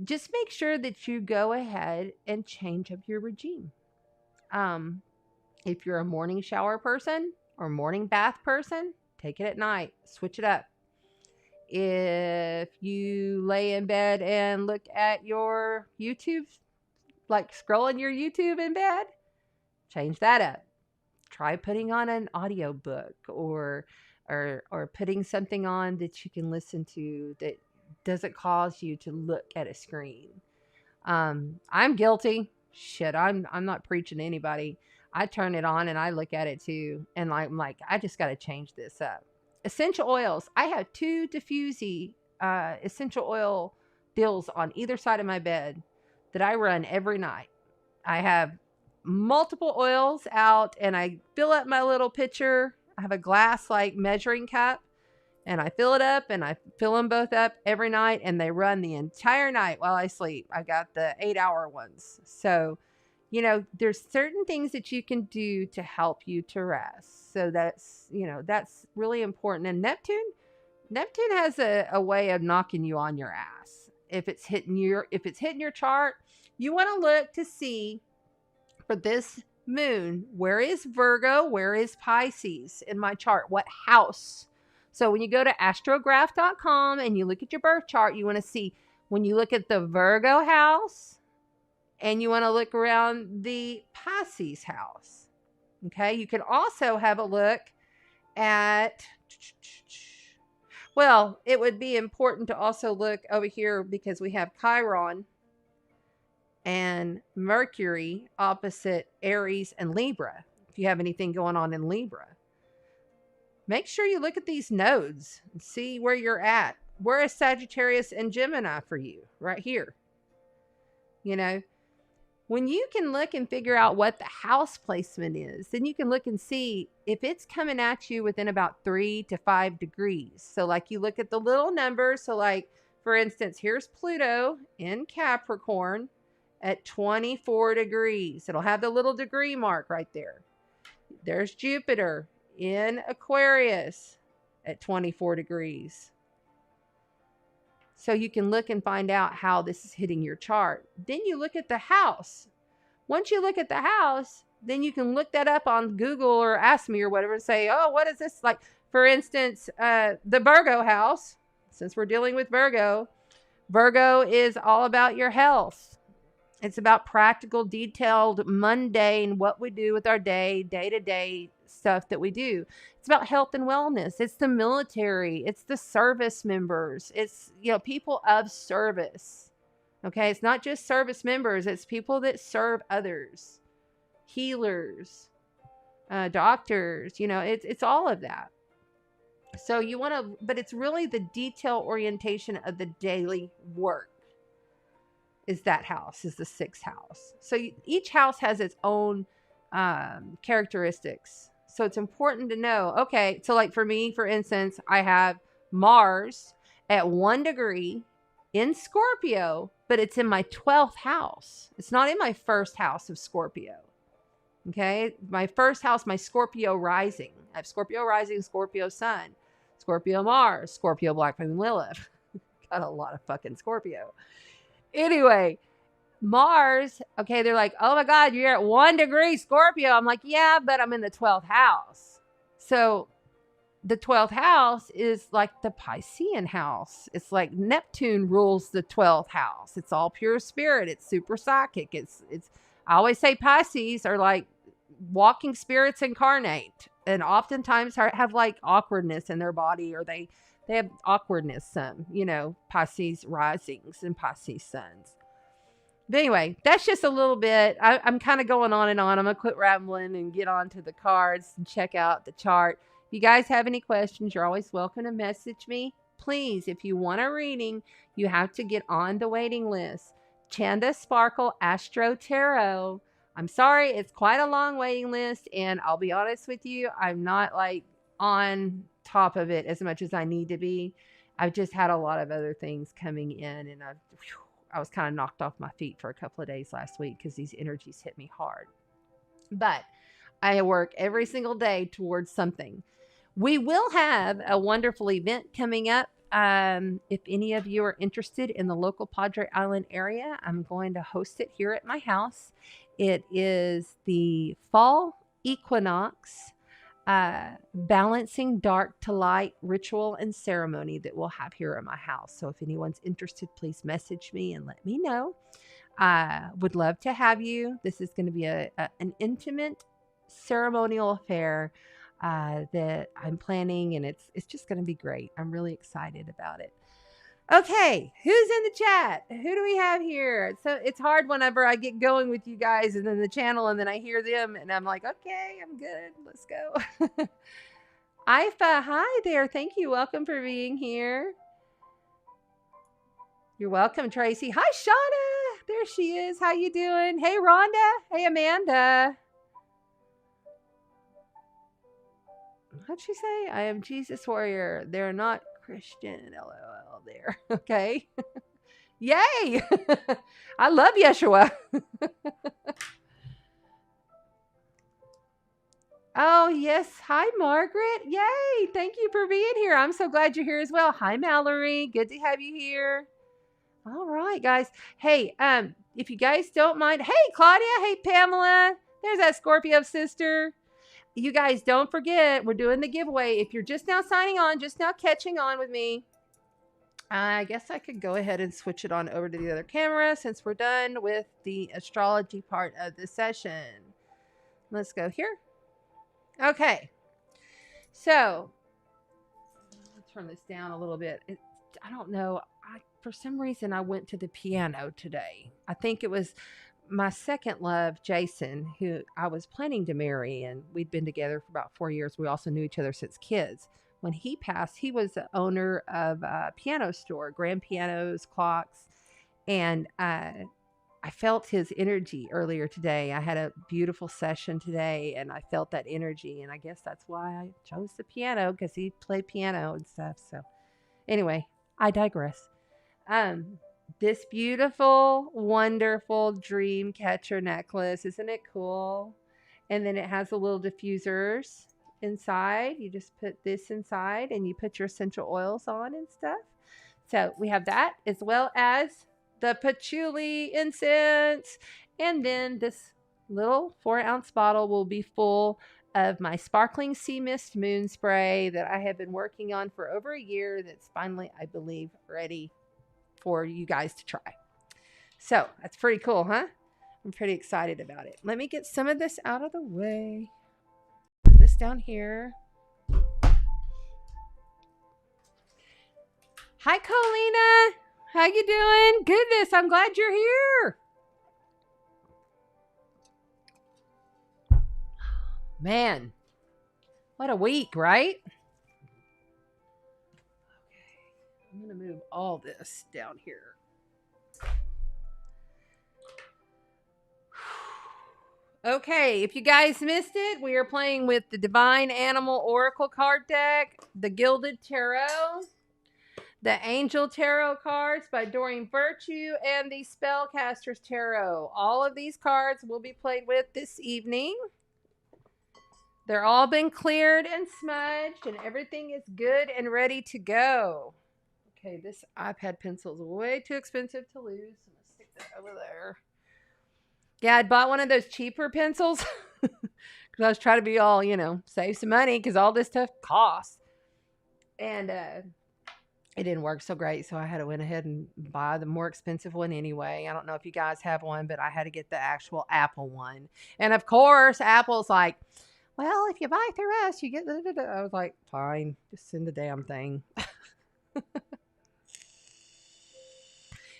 Just make sure that you go ahead and change up your regime. If you're a morning shower person or morning bath person, take it at night. Switch it up. If you lay in bed and look at your YouTube, like scrolling your YouTube in bed, change that up. Try putting on an audiobook or putting something on that you can listen to that doesn't cause you to look at a screen. I'm guilty. Shit, I'm not preaching to anybody. I turn it on and I look at it too. And I'm like, I just got to change this up. Essential oils. I have 2 diffusey essential oil deals on either side of my bed that I run every night. I have multiple oils out and I fill up my little pitcher. I have a glass like measuring cup and I fill it up and I fill them both up every night and they run the entire night while I sleep. I got the 8-hour ones. So You know, there's certain things that you can do to help you to rest. So that's, you know, that's really important. And Neptune has a way of knocking you on your ass. If it's hitting your chart, you want to look to see for this moon, where is Virgo, where is Pisces in my chart? What house? So when you go to astrograph.com and you look at your birth chart, you want to see when you look at the Virgo house, and you want to look around the Pisces house. Okay. You can also have a look at, well, it would be important to also look over here because we have Chiron and Mercury opposite Aries and Libra. If you have anything going on in Libra, make sure you look at these nodes and see where you're at. Where is Sagittarius and Gemini for you? Right here. You know, when you can look and figure out what the house placement is, then you can look and see if it's coming at you within about 3 to 5 degrees. So like you look at the little numbers. So like, for instance, here's Pluto in Capricorn at 24 degrees. It'll have the little degree mark right there. There's Jupiter in Aquarius at 24 degrees. So you can look and find out how this is hitting your chart. Then you look at the house. Once you look at the house, then you can look that up on Google or Ask Me or whatever and say, oh, what is this? Like, for instance, the Virgo house, since we're dealing with Virgo, Virgo is all about your health. It's about practical, detailed, mundane, what we do with our day-to-day stuff that we do. It's about health and wellness. It's the military. It's the service members. It's, you know, people of service. Okay. It's not just service members. It's people that serve others, healers, doctors, you know, it's all of that. So you want to, but it's really the detail orientation of the daily work is that house, is the 6th house. So each house has its own characteristics. So it's important to know, okay, so like for me, for instance, I have Mars at 1 degree in Scorpio, but it's in my 12th house. It's not in my 1st house of Scorpio. Okay. My 1st house, my Scorpio rising. I have Scorpio rising, Scorpio sun, Scorpio Mars, Scorpio Black Moon Lilith. Got a lot of fucking Scorpio. Anyway, Mars, okay, they're like, oh my God, you're at 1 degree Scorpio. I'm like, yeah, but I'm in the 12th house. So the 12th house is like the Piscean house. It's like Neptune rules the 12th house. It's all pure spirit. It's super psychic. It's, I always say Pisces are like walking spirits incarnate, and oftentimes have like awkwardness in their body, or they have awkwardness, some, you know, Pisces risings and Pisces suns. But anyway, that's just a little bit. I'm kind of going on and on. I'm going to quit rambling and get on to the cards and check out the chart. If you guys have any questions, you're always welcome to message me. Please, if you want a reading, you have to get on the waiting list. Chanda Sparkle AstroTarot. I'm sorry, it's quite a long waiting list, and I'll be honest with you, I'm not like on top of it as much as I need to be. I've just had a lot of other things coming in, and I was kind of knocked off my feet for a couple of days last week because these energies hit me hard. But I work every single day towards something. We will have a wonderful event coming up. If any of you are interested in the local Padre Island area, I'm going to host it here at my house. It is the fall equinox balancing dark to light ritual and ceremony that we'll have here at my house. So if anyone's interested, please message me and let me know. Would love to have you. This is going to be an intimate ceremonial affair that I'm planning, and it's just going to be great. I'm really excited about it. Okay, who's in the chat? Who do we have here? So it's hard whenever I get going with you guys and then the channel, and then I hear them and I'm like, okay, I'm good. Let's go. Ifa, hi there. Thank you. Welcome for being here. You're welcome, Tracy. Hi, Shauna. There she is. How you doing? Hey, Rhonda. Hey, Amanda. What'd she say? I am Jesus warrior. They're not Christian. LOL there. Okay. Yay. I love Yeshua. Oh, yes. Hi, Margaret. Yay. Thank you for being here. I'm so glad you're here as well. Hi, Mallory. Good to have you here. All right, guys. Hey, if you guys don't mind, hey, Claudia. Hey, Pamela. There's that Scorpio sister. You guys don't forget, we're doing the giveaway. If you're just now signing on, just now catching on with me, I guess I could go ahead and switch it on over to the other camera since we're done with the astrology part of the session. Let's go here. Okay. So, I'll turn this down a little bit. I don't know. For some reason, I went to the piano today. I think it was my second love, Jason, who I was planning to marry, and we'd been together for about 4 years. We also knew each other since kids. When he passed, he was the owner of a piano store, grand pianos, clocks, and I felt his energy earlier today. I had a beautiful session today, and I felt that energy, and I guess that's why I chose the piano, because he played piano and stuff. So anyway, I digress. This beautiful, wonderful dream catcher necklace. Isn't it cool? And then it has the little diffusers inside. You just put this inside and you put your essential oils on and stuff. So we have that, as well as the patchouli incense. And then this little 4-ounce bottle will be full of my sparkling sea mist moon spray that I have been working on for over a year. That's finally, I believe, ready for you guys to try. So that's pretty cool, huh? I'm pretty excited about it. Let me get some of this out of the way. Put this down here. Hi, Colina. How you doing? Goodness, I'm glad you're here. Man, what a week, right? I'm going to move all this down here. Okay, if you guys missed it, we are playing with the Divine Animal Oracle card deck, the Gilded Tarot, the Angel Tarot cards by Doreen Virtue, and the Spellcaster's Tarot. All of these cards will be played with this evening. They're all been cleared and smudged, and everything is good and ready to go. Okay, this iPad pencil is way too expensive to lose. I'm going to stick that over there. Yeah, I bought one of those cheaper pencils because I was trying to be all, save some money because all this stuff costs. And it didn't work so great, so I had to went ahead and buy the more expensive one anyway. I don't know if you guys have one, but I had to get the actual Apple one. And of course, Apple's like, well, if you buy through us, you get the... I was like, fine, just send the damn thing.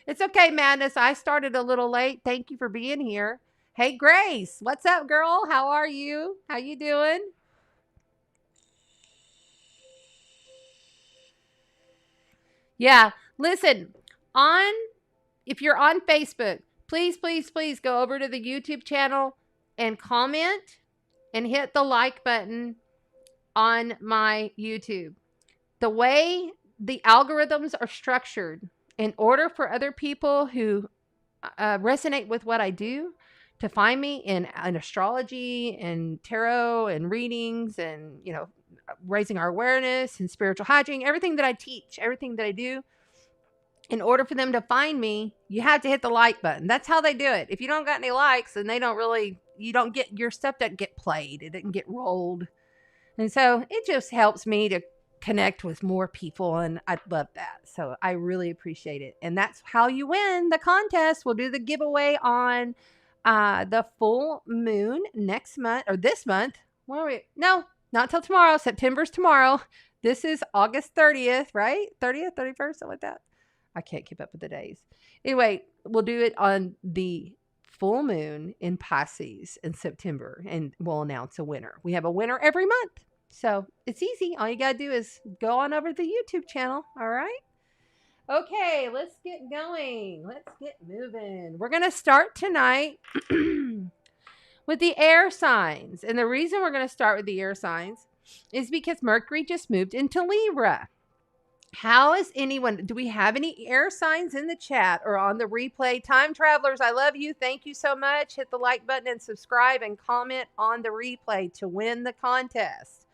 It's okay, Madness. I started a little late. Thank you for being here. Hey, Grace. What's up, girl? How are you? How you doing? Yeah. Listen, if you're on Facebook, please, please, please go over to the YouTube channel and comment and hit the like button on my YouTube. The way the algorithms are structured, in order for other people who resonate with what I do to find me in astrology and tarot and readings and, raising our awareness and spiritual hygiene, everything that I teach, everything that I do, in order for them to find me, you have to hit the like button. That's how they do it. If you don't got any likes, then your stuff doesn't get played. It didn't get rolled. And so it just helps me to connect with more people, and I love that. So I really appreciate it. And that's how you win the contest. We'll do the giveaway on the full moon next month, or this month. No, not till tomorrow. September's tomorrow. This is August 30th, right? 30th, 31st, something like that. I can't keep up with the days. Anyway, we'll do it on the full moon in Pisces in September, and we'll announce a winner. We have a winner every month. So it's easy. All you got to do is go on over to the YouTube channel. All right. Okay, let's get going. Let's get moving. We're going to start tonight with the air signs. And the reason we're going to start with the air signs is because Mercury just moved into Libra. How is anyone, do we have any air signs in the chat or on the replay? Time travelers, I love you. Thank you so much. Hit the like button and subscribe and comment on the replay to win the contest.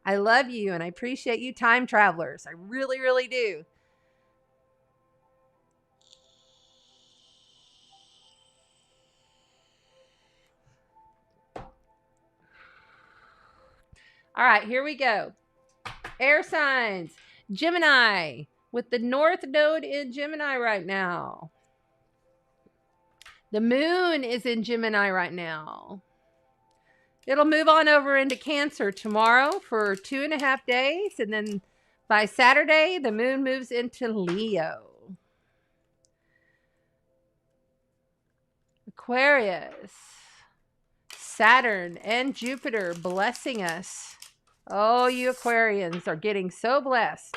I love you and I appreciate you, time travelers. I really, really do. All right, here we go. Air signs. Gemini, with the North Node in Gemini right now. The moon is in Gemini right now. It'll move on over into Cancer tomorrow for 2.5 days. And then by Saturday, the moon moves into Leo. Aquarius, Saturn and Jupiter blessing us. Oh, you Aquarians are getting so blessed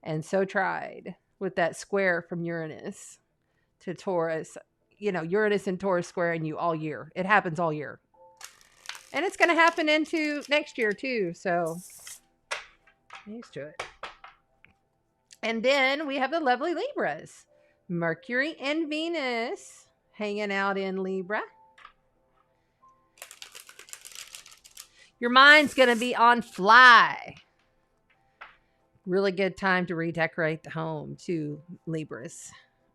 and so tried with that square from Uranus to Taurus. You know, Uranus and Taurus squaring you all year. It happens all year. And it's going to happen into next year too. So, used to it. And then we have the lovely Libras. Mercury and Venus hanging out in Libra. Your mind's going to be on fly. Really good time to redecorate the home too, Libras.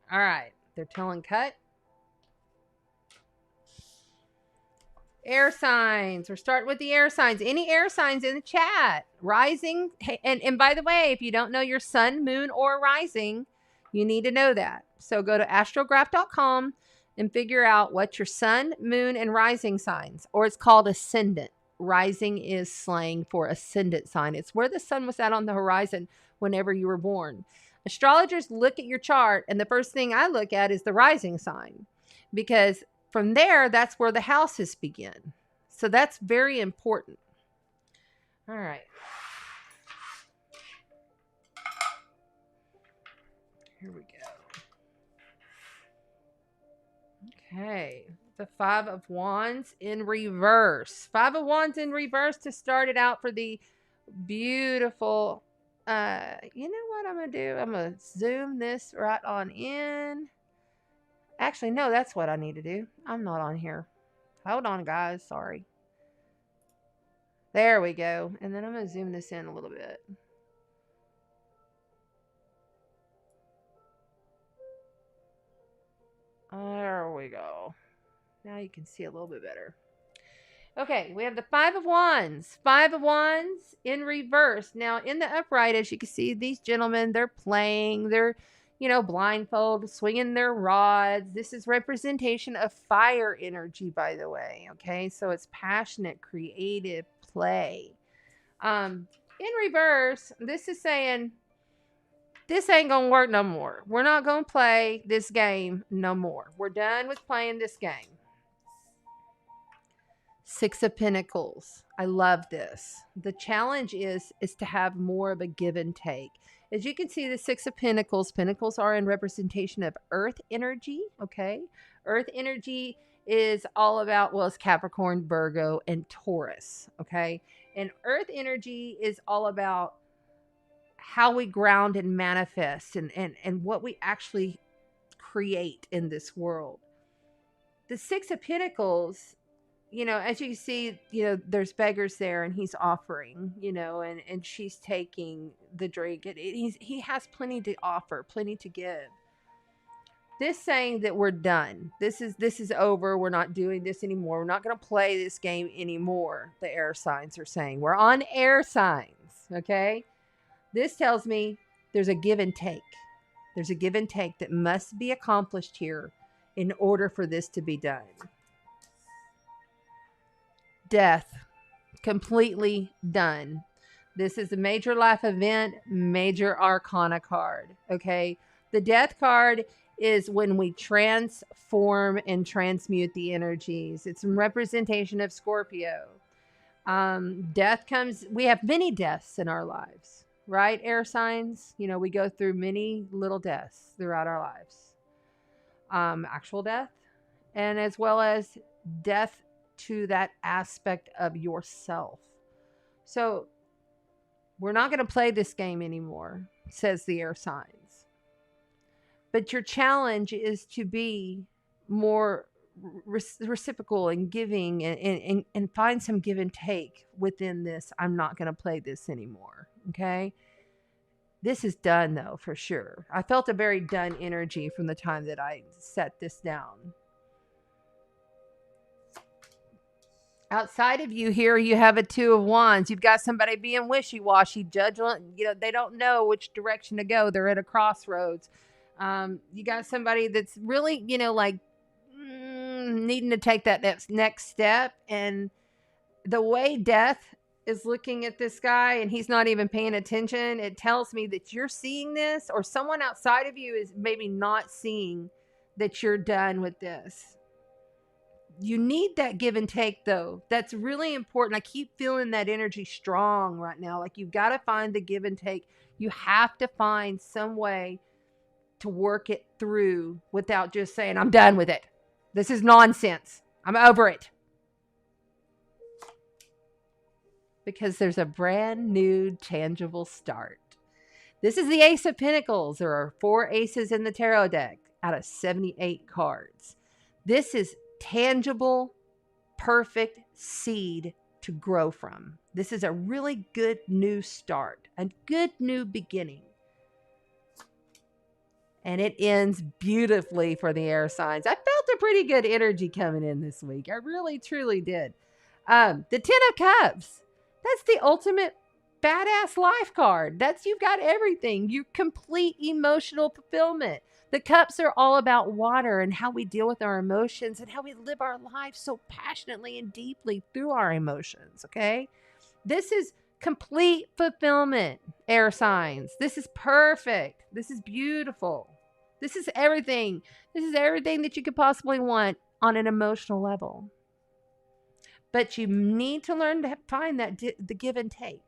All right. They're telling cut. Air signs. We're starting with the air signs. Any air signs in the chat? Rising. And by the way, if you don't know your sun, moon, or rising, you need to know that. So go to astrograph.com and figure out what your sun, moon, and rising signs, or it's called ascendant. Rising is slang for ascendant sign. It's where the sun was at on the horizon whenever you were born. Astrologers look at your chart, and the first thing I look at is the rising sign, because from there, that's where the houses begin. So that's very important. All right. Here we go. Okay. The Five of Wands in reverse. Five of Wands in reverse to start it out for the beautiful. You know what I'm going to do? I'm going to zoom this right on in. Actually, no, that's what I need to do. I'm not on here. Hold on, guys. Sorry. There we go. And then I'm going to zoom this in a little bit. There we go. Now you can see a little bit better. Okay, we have the Five of Wands. Five of Wands in reverse. Now, in the upright, as you can see, these gentlemen, they're playing. They're, you know, blindfold, swinging their rods. This is representation of fire energy, by the way. Okay, so it's passionate, creative play. In reverse, this is saying, this ain't going to work no more. We're not going to play this game no more. We're done with playing this game. Six of Pentacles. I love this. The challenge is to have more of a give and take. As you can see, the Six of Pentacles, Pentacles are in representation of earth energy, okay? Earth energy is all about, well, it's Capricorn, Virgo, and Taurus, okay? And earth energy is all about how we ground and manifest and what we actually create in this world. The Six of Pentacles, you know, as you can see, you know, there's beggars there and he's offering, you know, and she's taking the drink. And he has plenty to offer, plenty to give. This saying that we're done. This is over. We're not doing this anymore. We're not going to play this game anymore. The air signs are saying we're on air signs. Okay. This tells me there's a give and take. There's a give and take that must be accomplished here in order for this to be done. Death. Completely done. This is a major life event, major arcana card. Okay. The death card is when we transform and transmute the energies. It's a representation of Scorpio. Death comes, we have many deaths in our lives, right? Air signs, you know, we go through many little deaths throughout our lives. Actual death, and as well as death to that aspect of yourself. So We're not going to play this game anymore, says the air signs. But your challenge is to be more reciprocal and giving and find some give and take within this. I'm not going to play this anymore. Okay. This is done though, for sure. I felt a very done energy from the time that I set this down. Outside of you here, you have a 2 of Wands. You've got somebody being wishy-washy, judgment. You know, they don't know which direction to go. They're at a crossroads. You got somebody that's really, you know, like needing to take that next step. And the way Death is looking at this guy and he's not even paying attention, it tells me that you're seeing this, or someone outside of you is maybe not seeing that you're done with this. You need that give and take, though. That's really important. I keep feeling that energy strong right now. Like, you've got to find the give and take. You have to find some way to work it through without just saying, I'm done with it. This is nonsense. I'm over it. Because there's a brand new tangible start. This is the Ace of Pentacles. There are 4 aces in the tarot deck out of 78 cards. This is tangible, perfect seed to grow from. This is a really good new start, a good new beginning. And it ends beautifully for the air signs. I felt a pretty good energy coming in this week. I really, truly did. The 10 of Cups. That's the ultimate badass life card. That's, you've got everything. You complete emotional fulfillment. The cups are all about water and how we deal with our emotions and how we live our lives so passionately and deeply through our emotions, okay? This is complete fulfillment, air signs. This is perfect. This is beautiful. This is everything. This is everything that you could possibly want on an emotional level. But you need to learn to find that the give and take,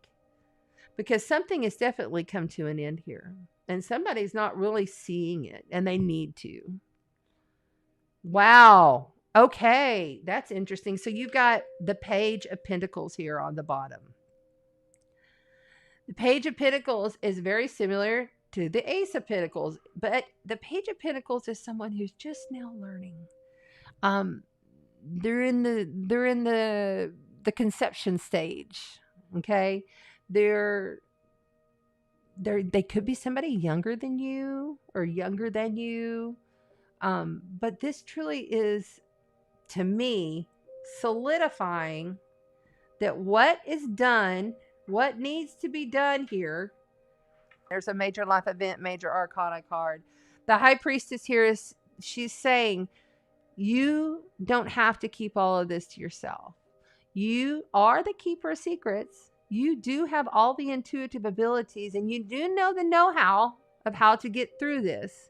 because something has definitely come to an end here. And somebody's not really seeing it, and they need to. Wow. Okay. That's interesting. So you've got the Page of Pentacles here on the bottom. The Page of Pentacles is very similar to the Ace of Pentacles, but the Page of Pentacles is someone who's just now learning. They're in the conception stage. Okay. They could be somebody younger than you or younger than you. But this truly is, to me, solidifying that what is done, what needs to be done here. There's a major life event, major arcana card. The High Priestess here is, she's saying, you don't have to keep all of this to yourself. You are the keeper of secrets. You do have all the intuitive abilities, and you do know the know-how of how to get through this.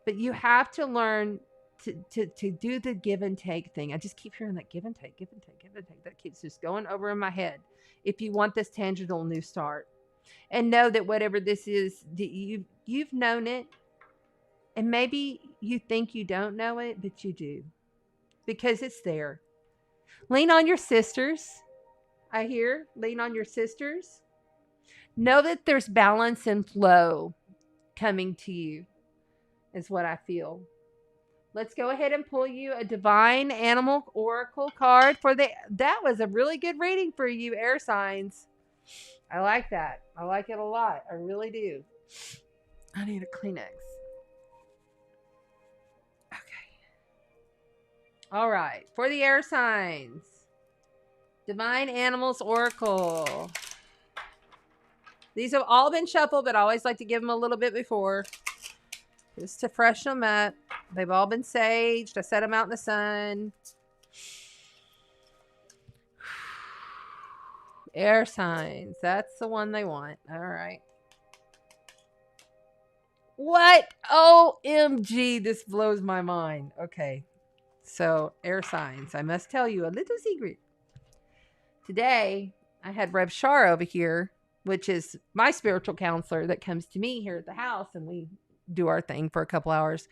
But you have to learn to do the give and take thing. I just keep hearing that give and take, give and take, give and take. That keeps just going over in my head. If you want this tangible new start, and know that whatever this is, you've known it, and maybe you think you don't know it, but you do, because it's there. Lean on your sisters. I hear, lean on your sisters. Know that there's balance and flow coming to you, is what I feel. Let's go ahead and pull you a Divine Animal Oracle card for that was a really good reading for you, air signs. I like that. I like it a lot. I really do. I need a Kleenex. Okay. All right. For the air signs. Divine Animals Oracle. These have all been shuffled, but I always like to give them a little bit before, just to freshen them up. They've all been saged. I set them out in the sun. Air signs. That's the one they want. All right. What? OMG. This blows my mind. Okay. So, air signs. I must tell you a little secret. Today, I had Rev Shar over here, which is my spiritual counselor that comes to me here at the house, and we do our thing for a couple hours.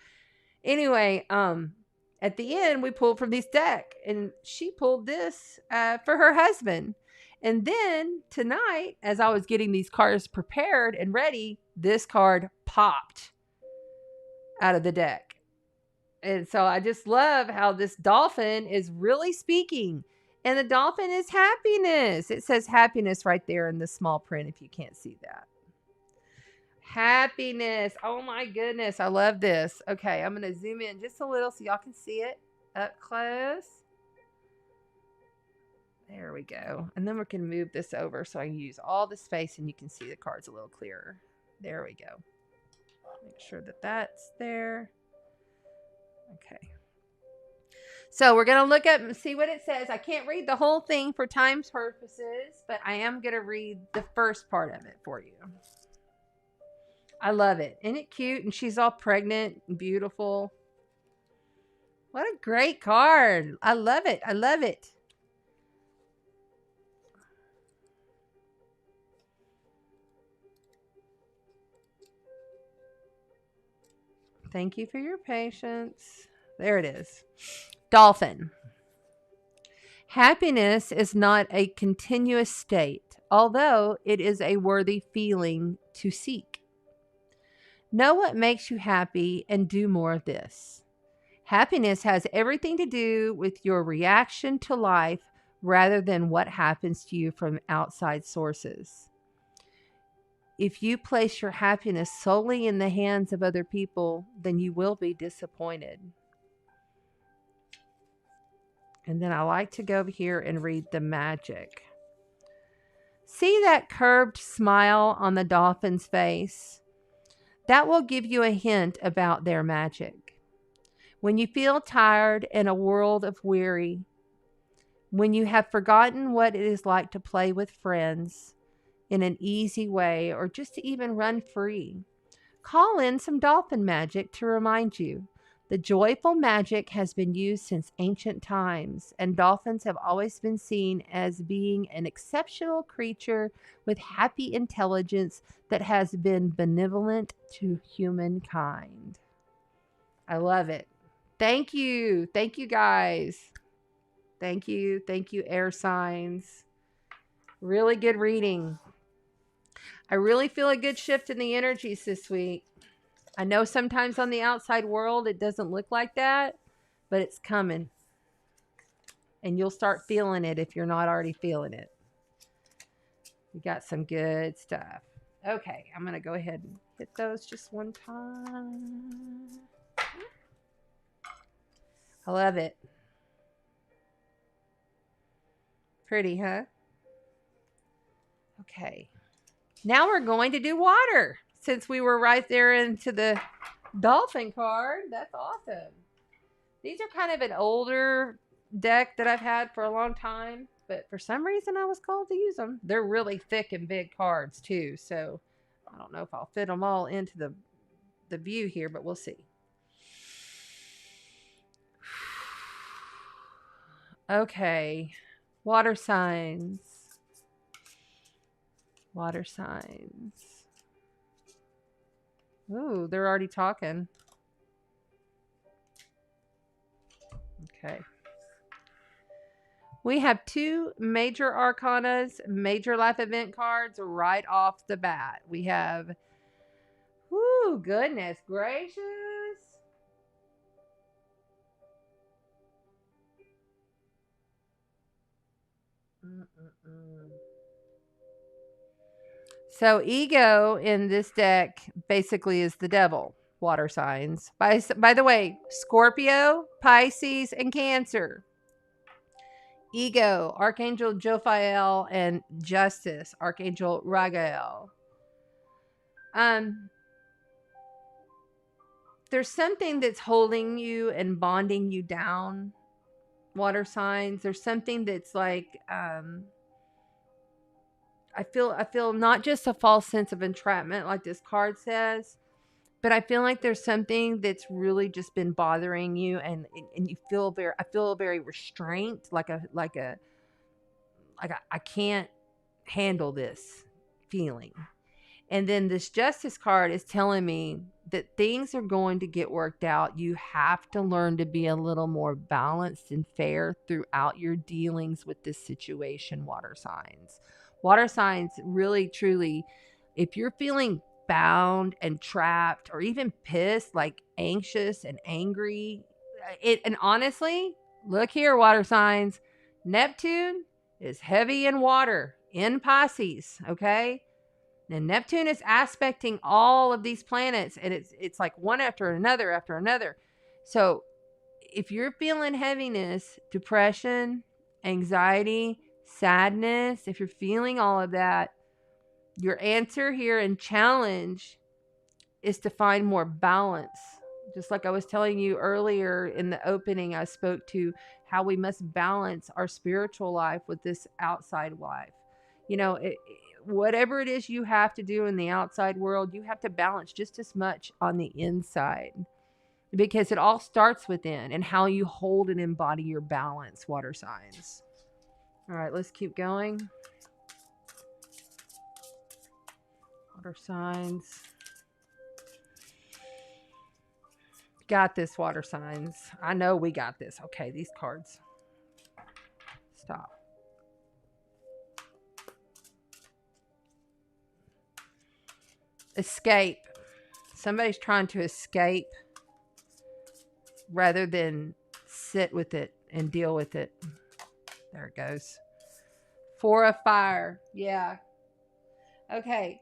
Anyway, at the end, we pulled from this deck, and she pulled this for her husband. And then tonight, as I was getting these cards prepared and ready, this card popped out of the deck. And so I just love how this dolphin is really speaking. And the dolphin is happiness. It says happiness right there in the small print if you can't see that. Happiness. Oh my goodness. I love this. Okay, I'm going to zoom in just a little so y'all can see it up close. There we go. And then we can move this over so I can use all the space and you can see the cards a little clearer. There we go. Make sure that that's there. Okay. So we're going to look up and see what it says. I can't read the whole thing for time purposes, but I am going to read the first part of it for you. I love it. Isn't it cute? And she's all pregnant and beautiful. What a great card. I love it. I love it. Thank you for your patience. There it is. Dolphin. Happiness is not a continuous state, although it is a worthy feeling to seek. Know what makes you happy and do more of this. Happiness has everything to do with your reaction to life rather than what happens to you from outside sources. If you place your happiness solely in the hands of other people, then you will be disappointed. And then I like to go over here and read the magic. See that curved smile on the dolphin's face? That will give you a hint about their magic. When you feel tired in a world of weary, when you have forgotten what it is like to play with friends in an easy way or just to even run free, call in some dolphin magic to remind you. The joyful magic has been used since ancient times, and dolphins have always been seen as being an exceptional creature with happy intelligence that has been benevolent to humankind. I love it. Thank you. Thank you, guys. Thank you. Thank you, air signs. Really good reading. I really feel a good shift in the energies this week. I know sometimes on the outside world it doesn't look like that, but it's coming. And you'll start feeling it if you're not already feeling it. We got some good stuff. Okay, I'm going to go ahead and hit those just one time. I love it. Pretty, huh? Okay. Now we're going to do water. Since we were right there into the dolphin card. That's awesome. These are kind of an older deck that I've had for a long time. But for some reason I was called to use them. They're really thick and big cards too. So I don't know if I'll fit them all into the view here. But we'll see. Okay. Water signs. Water signs. Ooh, they're already talking. Okay. We have two major arcanas, major life event cards right off the bat. We have, ooh, goodness gracious. So ego in this deck basically is the devil, water signs. By the way, Scorpio, Pisces, and Cancer. Ego, Archangel Jophiel, and Justice, Archangel Raphael. There's something that's holding you and bonding you down, water signs. There's something that's like... I feel not just a false sense of entrapment like this card says, but I feel like there's something that's really just been bothering you and you feel I feel very restrained, like I can't handle this feeling. And then this Justice card is telling me that things are going to get worked out. You have to learn to be a little more balanced and fair throughout your dealings with this situation, water signs. Water signs, really, truly, if you're feeling bound and trapped or even pissed, like anxious and angry, and honestly, look here, water signs, Neptune is heavy in water, in Pisces, okay? And Neptune is aspecting all of these planets, and it's like one after another. So if you're feeling heaviness, depression, anxiety, sadness, if you're feeling all of that, your answer here and challenge is to find more balance. Just like I was telling you earlier in the opening, I spoke to how we must balance our spiritual life with this outside life. You know, whatever it is you have to do in the outside world, you have to balance just as much on the inside, because it all starts within and how you hold and embody your balance, water signs. All right, let's keep going. Water signs. Got this, water signs. I know we got this. Okay, these cards. Stop. Escape. Somebody's trying to escape rather than sit with it and deal with it. There it goes. Four of Fire. Yeah. Okay.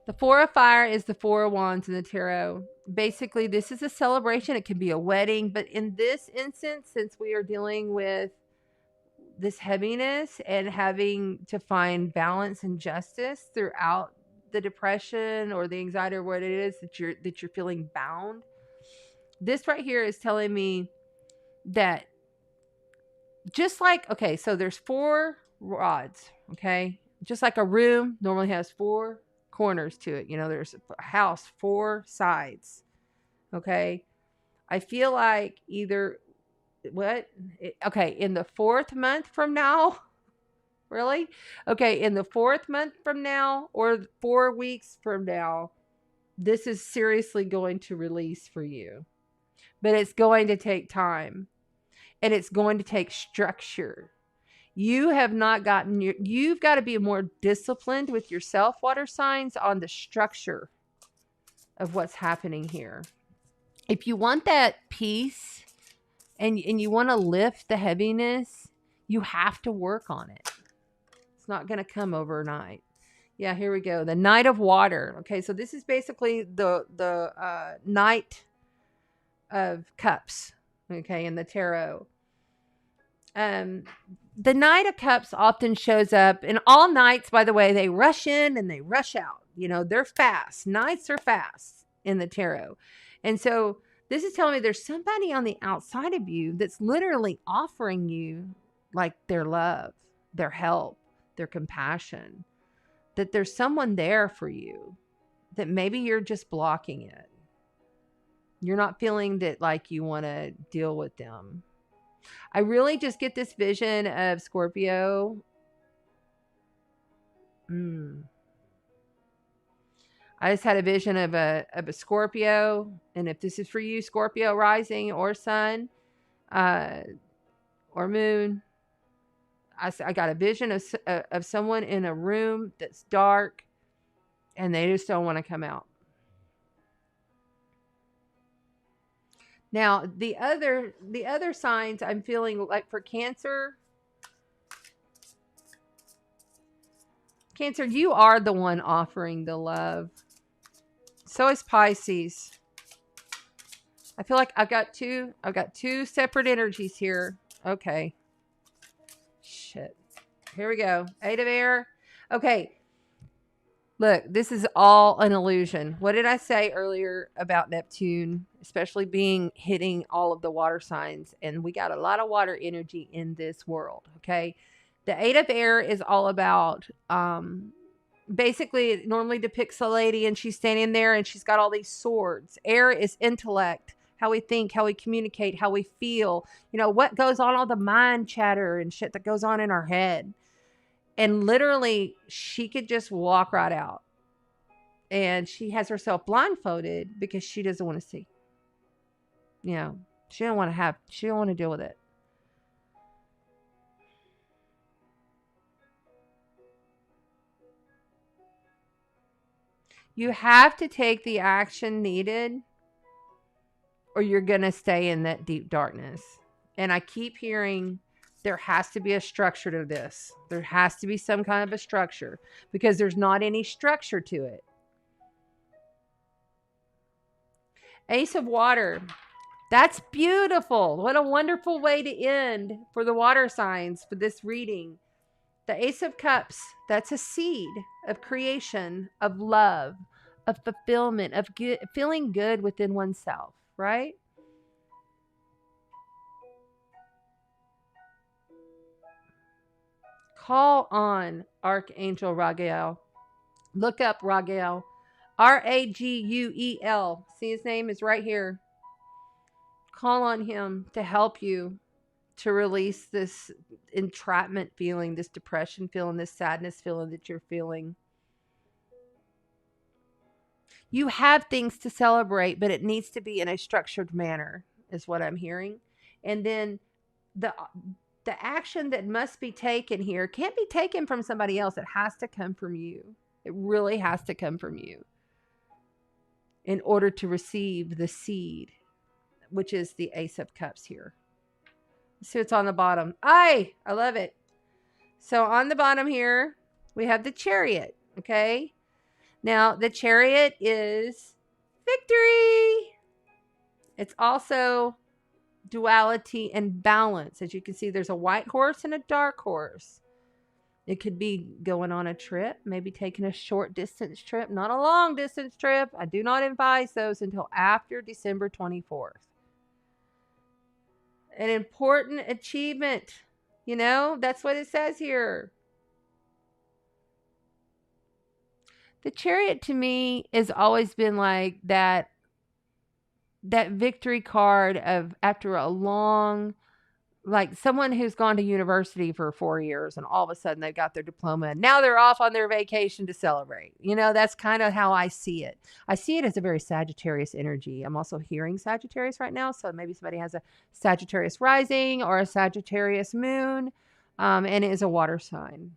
The Four of Fire is the Four of Wands in the tarot. Basically, this is a celebration. It can be a wedding, but in this instance, since we are dealing with this heaviness and having to find balance and justice throughout the depression or the anxiety or what it is that you're feeling bound, this right here is telling me that just like, okay, so there's four rods, okay? Just like a room normally has four corners to it. You know, there's a house, four sides. Okay. I feel like either in the 4th month from now, really? Okay. In the 4th month from now or 4 weeks from now, this is seriously going to release for you, but it's going to take time and it's going to take structure. You have not gotten you've got to be more disciplined with yourself, water signs, on the structure of what's happening here. If you want that peace and you want to lift the heaviness, you have to work on it. It's not going to come overnight. Yeah, here we go. The Knight of Water. Okay, so this is basically the Knight of Cups, okay, in the tarot. The Knight of Cups often shows up, and all knights, by the way, they rush in and they rush out. You know, they're fast. Knights are fast in the tarot. And so this is telling me there's somebody on the outside of you that's literally offering you like their love, their help, their compassion, that there's someone there for you, that maybe you're just blocking it. You're not feeling that like you want to deal with them. I really just get this vision of Scorpio. I just had a vision of a Scorpio. And if this is for you, Scorpio rising or sun or moon, I got a vision of someone in a room that's dark and they just don't want to come out. Now, the other signs I'm feeling like for Cancer. Cancer, you are the one offering the love. So is Pisces. I feel like I've got two separate energies here. Okay. Shit. Here we go. 8 of Air. Okay. Look, this is all an illusion. What did I say earlier about Neptune, especially hitting all of the water signs? And we got a lot of water energy in this world, okay? The 8 of Air is all about, basically, it normally depicts a lady and she's standing there and she's got all these swords. Air is intellect, how we think, how we communicate, how we feel. You know, what goes on, all the mind chatter and shit that goes on in our head. And literally, she could just walk right out. and she has herself blindfolded because she doesn't want to see. You know, she don't want to deal with it. You have to take the action needed, or you're going to stay in that deep darkness. And I keep hearing there has to be a structure to this. There has to be some kind of a structure, because there's not any structure to it. Ace of Water. That's beautiful. What a wonderful way to end for the water signs for this reading. The Ace of Cups, that's a seed of creation, of love, of fulfillment, of feeling good within oneself, right? Call on Archangel Raguel. Look up Raguel. Raguel. See, his name is right here. Call on him to help you to release this entrapment feeling, this depression feeling, this sadness feeling that you're feeling. You have things to celebrate, but it needs to be in a structured manner, is what I'm hearing. And then the action that must be taken here can't be taken from somebody else. It has to come from you. It really has to come from you in order to receive the seed, which is the Ace of Cups here. See what's on the bottom. I love it. So on the bottom here, we have the Chariot, okay? Now, the Chariot is victory. It's also duality and balance. As you can see, there's a white horse and a dark horse. It could be going on a trip, maybe taking a short distance trip, not a long distance trip. I do not advise those until after December 24th. An important achievement. You know, that's what it says here. The Chariot to me has always been like that victory card of after a long, like someone who's gone to university for 4 years and all of a sudden they've got their diploma and now they're off on their vacation to celebrate. You know, that's kind of how I see it. I see it as a very Sagittarius energy. I'm also hearing Sagittarius right now. So maybe somebody has a Sagittarius rising or a Sagittarius moon, and it is a water sign.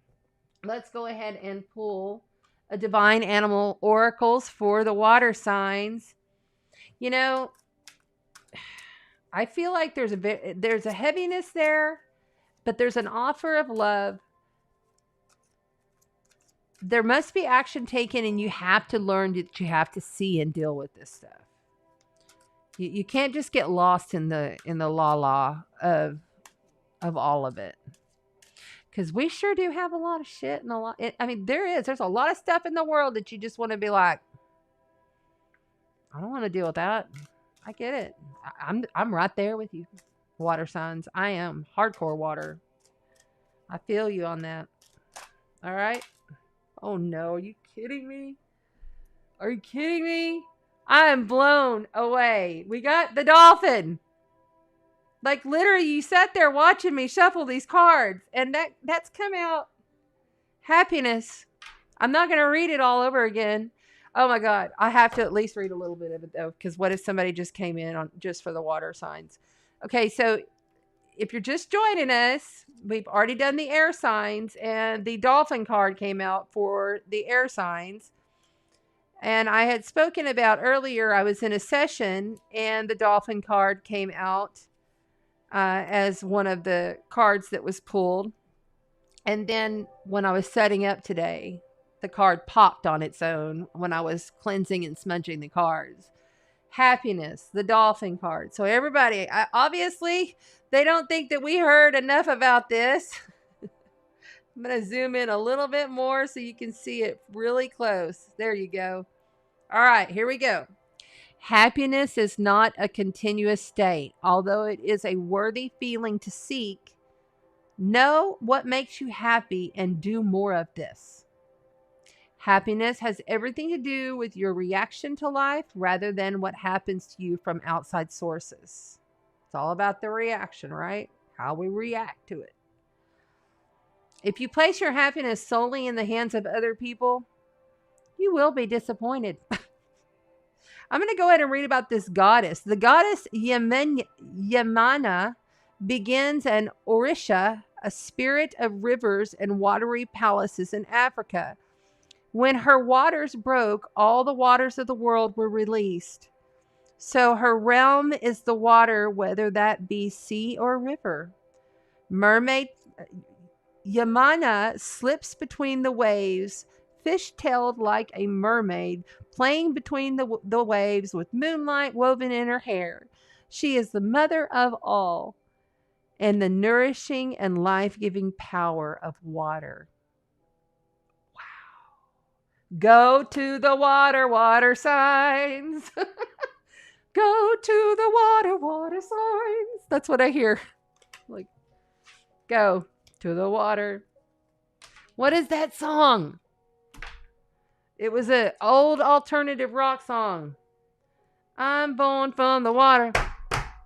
Let's go ahead and pull a divine animal oracles for the water signs. You know, I feel like there's a heaviness there, but there's an offer of love. There must be action taken, and you have to learn that you have to see and deal with this stuff. You can't just get lost in the la of all of it. Because we sure do have a lot of shit and a lot. There's a lot of stuff in the world that you just want to be like, I don't want to deal with that. I get it. I'm right there with you, water signs. I am hardcore water. I feel you on that. All right. Oh no, are you kidding me? Are you kidding me? I am blown away. We got the dolphin. Like literally, you sat there watching me shuffle these cards, and that's come out. Happiness. I'm not going to read it all over again. Oh my God. I have to at least read a little bit of it though, because what if somebody just came in on just for the water signs? Okay, so if you're just joining us, we've already done the air signs, and the dolphin card came out for the air signs. And I had spoken about earlier, I was in a session and the dolphin card came out as one of the cards that was pulled. And then when I was setting up today, the card popped on its own when I was cleansing and smudging the cards. Happiness, the dolphin card. So everybody, obviously, they don't think that we heard enough about this. I'm going to zoom in a little bit more so you can see it really close. There you go. All right, here we go. Happiness is not a continuous state, although it is a worthy feeling to seek. Know what makes you happy and do more of this. Happiness has everything to do with your reaction to life rather than what happens to you from outside sources. It's all about the reaction, right? How we react to it. If you place your happiness solely in the hands of other people, You will be disappointed. I'm going to go ahead and read about this goddess. The goddess Yamana begins an Orisha, a spirit of rivers and watery palaces in Africa. When her waters broke, all the waters of the world were released. So her realm is the water, whether that be sea or river. Mermaid Yamana slips between the waves, fish-tailed like a mermaid, playing between the waves with moonlight woven in her hair. She is the mother of all and the nourishing and life-giving power of water. Wow. Go to the water, water signs. Go to the water, water signs. That's what I hear. Like, go to the water. What is that song? It was an old alternative rock song. I'm born from the water.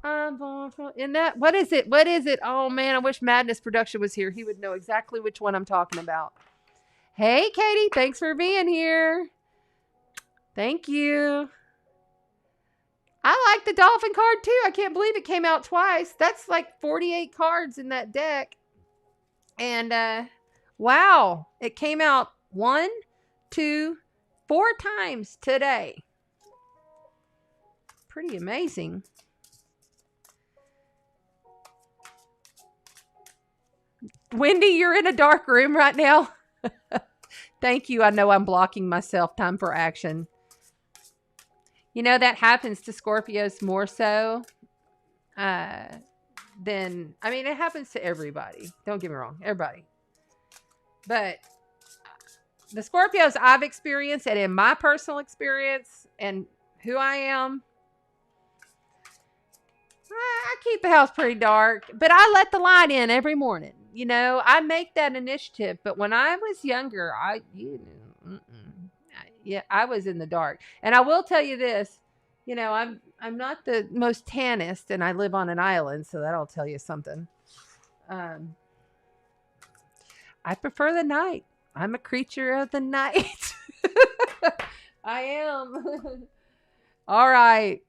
I'm born from... In that, what is it? What is it? Oh, man, I wish Madness Production was here. He would know exactly which one I'm talking about. Hey, Katie, thanks for being here. Thank you. I like the dolphin card, too. I can't believe it came out twice. That's like 48 cards in that deck. And, wow, it came out 1, 2, 4 times today. Pretty amazing. Wendy, you're in a dark room right now. Thank you. I know I'm blocking myself. Time for action. You know, that happens to Scorpios more so than, I mean, it happens to everybody. Don't get me wrong, everybody. But the Scorpios I've experienced, and in my personal experience and who I am, I keep the house pretty dark, but I let the light in every morning. You know, I make that initiative. But when I was younger, I was in the dark. And I will tell you this, you know, I'm not the most tannest, and I live on an island, so that'll tell you something. I prefer the night. I'm a creature of the night. I am. All right.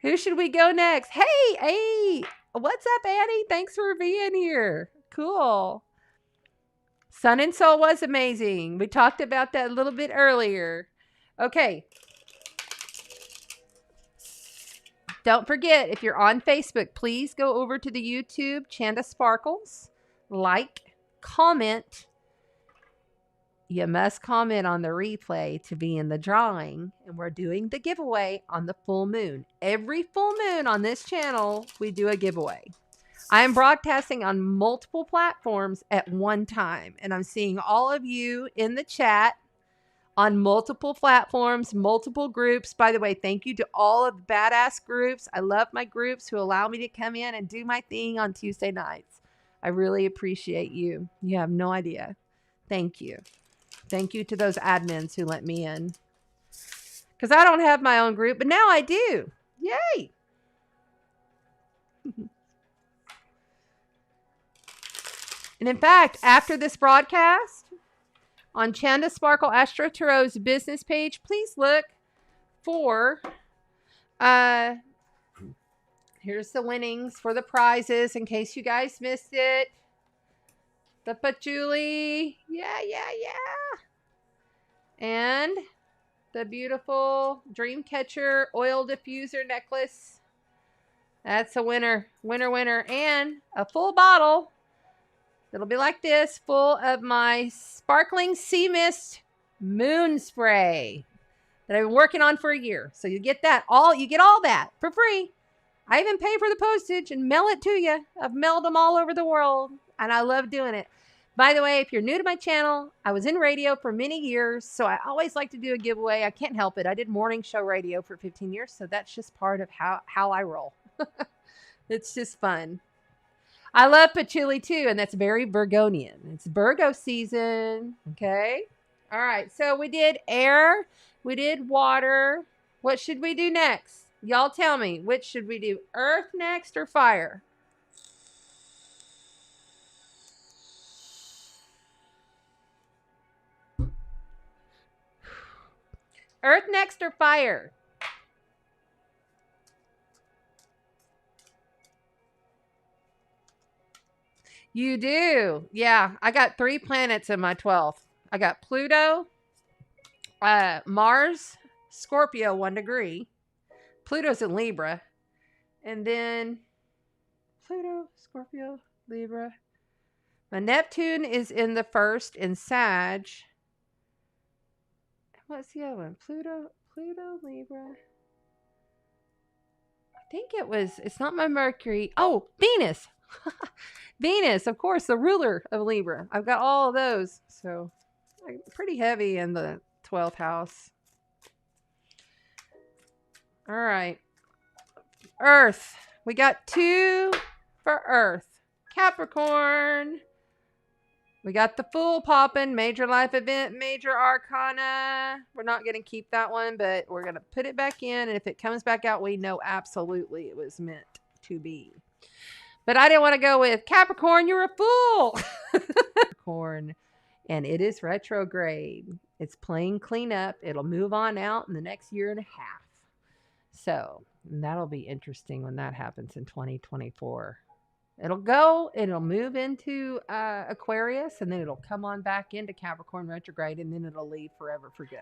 Who should we go next? Hey, what's up, Annie? Thanks for being here. Cool. Sun and Soul was amazing. We talked about that a little bit earlier. Okay. Don't forget, if you're on Facebook, please go over to the YouTube Chanda Sparkles. Like, comment. You must comment on the replay to be in the drawing. And we're doing the giveaway on the full moon. Every full moon on this channel, we do a giveaway. I am broadcasting on multiple platforms at one time. And I'm seeing all of you in the chat on multiple platforms, multiple groups. By the way, thank you to all of the badass groups. I love my groups who allow me to come in and do my thing on Tuesday nights. I really appreciate you. You have no idea. Thank you. Thank you to those admins who let me in. Because I don't have my own group, but now I do. Yay! And in fact, after this broadcast, on Chanda Sparkle AstroTarot's business page, please look for, here's the winnings for the prizes in case you guys missed it. The patchouli. Yeah. And the beautiful Dreamcatcher oil diffuser necklace. That's a winner. Winner. And a full bottle. It'll be like this, full of my sparkling sea mist moon spray that I've been working on for a year. So you get that you get all that for free. I even pay for the postage and mail it to you. I've mailed them all over the world, and I love doing it. By the way, if you're new to my channel, I was in radio for many years, so I always like to do a giveaway. I can't help it. I did morning show radio for 15 years, so that's just part of how I roll. It's just fun. I love patchouli too, and that's very Virgonian. It's Virgo season, okay? All right, so we did air, we did water. What should we do next? Y'all tell me, which should we do? Earth next or fire? Earth next or fire? You do. Yeah, I got 3 planets in my 12th. I got Pluto, Mars, Scorpio, 1 degree. Pluto's in Libra. And then Pluto, Scorpio, Libra. My Neptune is in the 1st in Sag. What's the other one? Pluto, Libra. I think it's not my Mercury. Oh, Venus. Venus, of course, the ruler of Libra. I've got all of those. So I'm pretty heavy in the 12th house. All right. Earth. We got 2 for Earth. Capricorn. We got the Fool popping. Major life event, major arcana. We're not going to keep that one, but we're going to put it back in. And if it comes back out, we know absolutely it was meant to be. But I didn't want to go with Capricorn, you're a fool. Capricorn, and it is retrograde. It's playing cleanup. It'll move on out in the next year and a half. So that'll be interesting when that happens in 2024. It'll move into Aquarius, and then it'll come on back into Capricorn retrograde, and then it'll leave forever for good.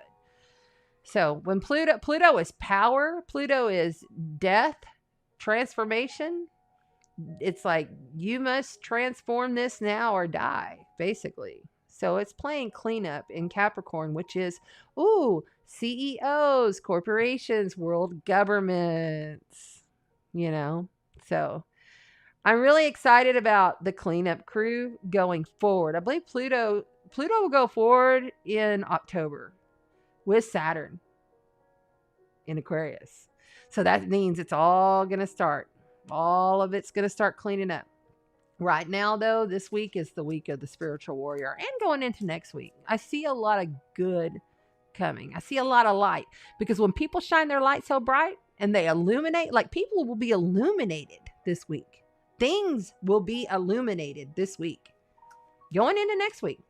So when Pluto is power, Pluto is death, transformation. It's like, you must transform this now or die, basically. So it's playing cleanup in Capricorn, which is, CEOs, corporations, world governments, So I'm really excited about the cleanup crew going forward. I believe Pluto will go forward in October with Saturn in Aquarius. So that means it's all going to start. All of it's going to start cleaning up. Right now, though, this week is the week of the spiritual warrior, and going into next week, I see a lot of good coming. I see a lot of light, because when people shine their light so bright and they illuminate, like, people will be illuminated this week. Things will be illuminated this week, going into next week.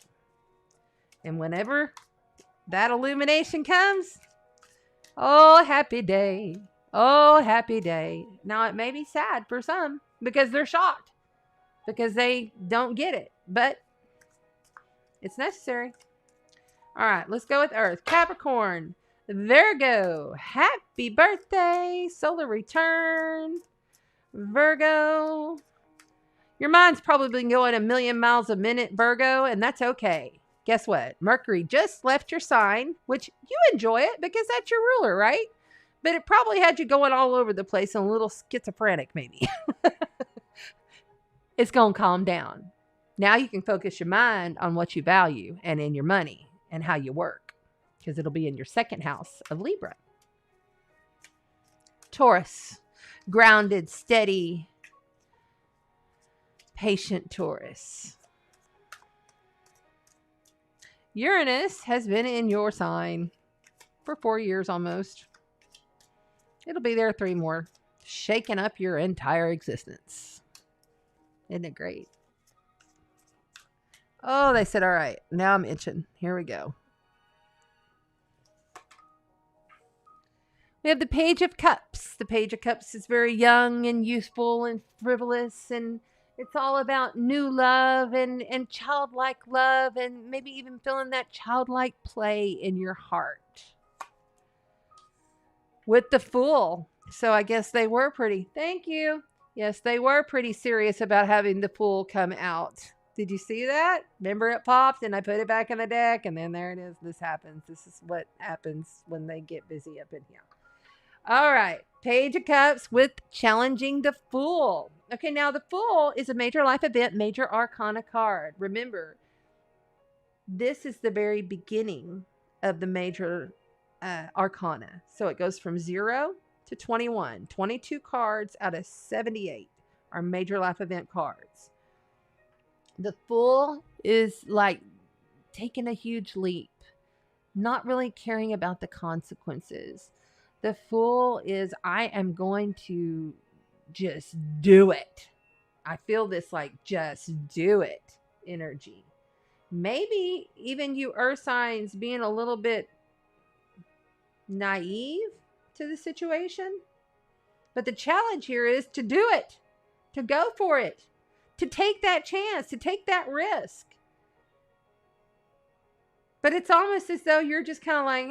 And whenever that illumination comes, oh, happy day. Oh, happy day. Now, it may be sad for some because they're shocked, because they don't get it, but it's necessary. All right, let's go with Earth. Capricorn, Virgo, happy birthday, solar return. Virgo, your mind's probably been going a million miles a minute, Virgo, and that's okay. Guess what? Mercury just left your sign, which you enjoy it because that's your ruler, right? But it probably had you going all over the place and a little schizophrenic, maybe. It's going to calm down. Now you can focus your mind on what you value and in your money and how you work, because it'll be in your 2nd house of Libra. Taurus, grounded, steady, patient Taurus. Uranus has been in your sign for 4 years almost. It'll be there 3 more, shaking up your entire existence. Isn't it great? Oh, they said, all right, now I'm itching. Here we go. We have the Page of Cups. The Page of Cups is very young and youthful and frivolous, and it's all about new love and childlike love, and maybe even feeling that childlike play in your heart. With the Fool. So I guess they were pretty. Thank you. Yes, they were pretty serious about having the Fool come out. Did you see that? Remember, it popped and I put it back in the deck, and then there it is. This happens. This is what happens when they get busy up in here. All right. Page of Cups with challenging the Fool. Okay, now the Fool is a major life event, major arcana card. Remember, this is the very beginning of the major arcana. So it goes from 0 to 21. 22 cards out of 78 are major life event cards. The Fool is like taking a huge leap, not really caring about the consequences. The Fool is, I am going to just do it. I feel this like just do it energy. Maybe even you earth signs being a little bit naive to the situation. But the challenge here is to do it, to go for it, to take that chance, to take that risk. But it's almost as though you're just kind of like,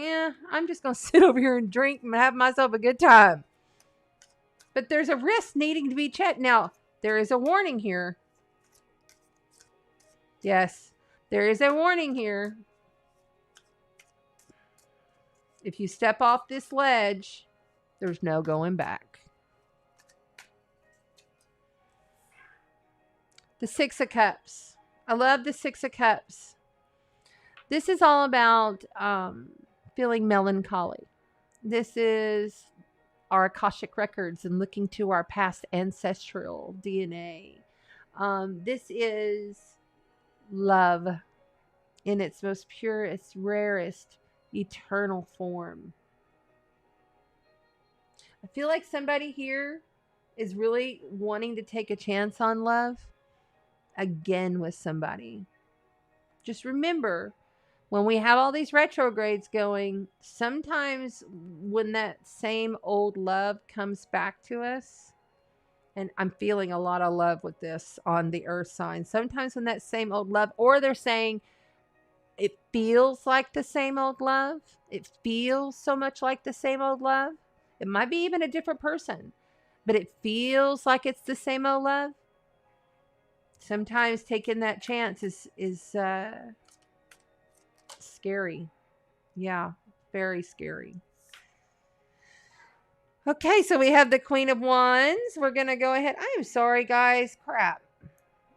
I'm just going to sit over here and drink and have myself a good time. But there's a risk needing to be checked. Now, there is a warning here. Yes, there is a warning here. If you step off this ledge, there's no going back. The Six of Cups. I love the Six of Cups. This is all about feeling melancholy. This is our Akashic records and looking to our past ancestral DNA. This is love in its most purest, rarest, eternal form. I feel like somebody here is really wanting to take a chance on love again with somebody. Just remember, when we have all these retrogrades going, sometimes when that same old love comes back to us, and I'm feeling a lot of love with this on the earth sign, sometimes when that same old love, or they're saying it feels like the same old love, it feels so much like the same old love, it might be even a different person, but it feels like it's the same old love. Sometimes taking that chance is scary. Yeah, very scary. Okay, so we have the Queen of Wands. We're going to go ahead. I am sorry, guys. Crap.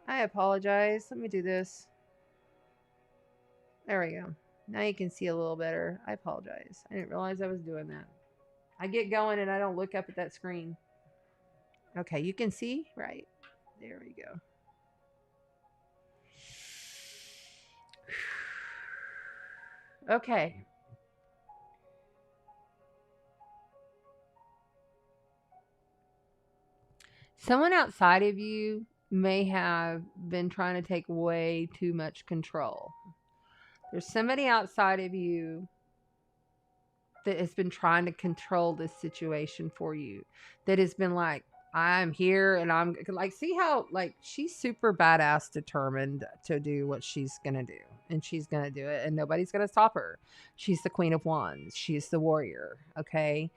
I apologize. Let me do this. There we go. Now you can see a little better. I apologize. I didn't realize I was doing that. I get going and I don't look up at that screen. Okay, you can see? Right. There we go. Okay. Someone outside of you may have been trying to take way too much control. There's somebody outside of you that has been trying to control this situation for you. That has been like, I'm here and I'm like, see how like she's super badass determined to do what she's going to do. And she's going to do it and nobody's going to stop her. She's the Queen of Wands. She's the warrior. Okay.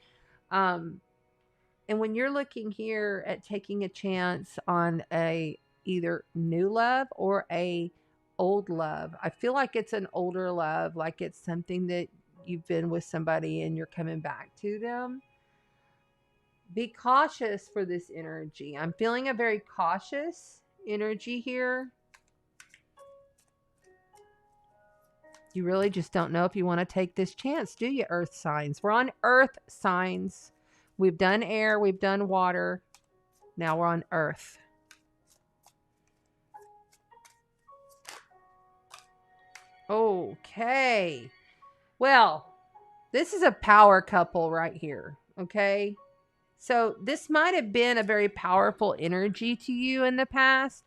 And when you're looking here at taking a chance on a either new love or a old love, I feel like it's an older love, like it's something that you've been with somebody and you're coming back to them. Be cautious for this energy. I'm feeling a very cautious energy here. You really just don't know if you want to take this chance, do you, earth signs? We're on earth signs. We've done air, we've done water. Now we're on earth. Okay. Well, this is a power couple right here. Okay. So this might have been a very powerful energy to you in the past.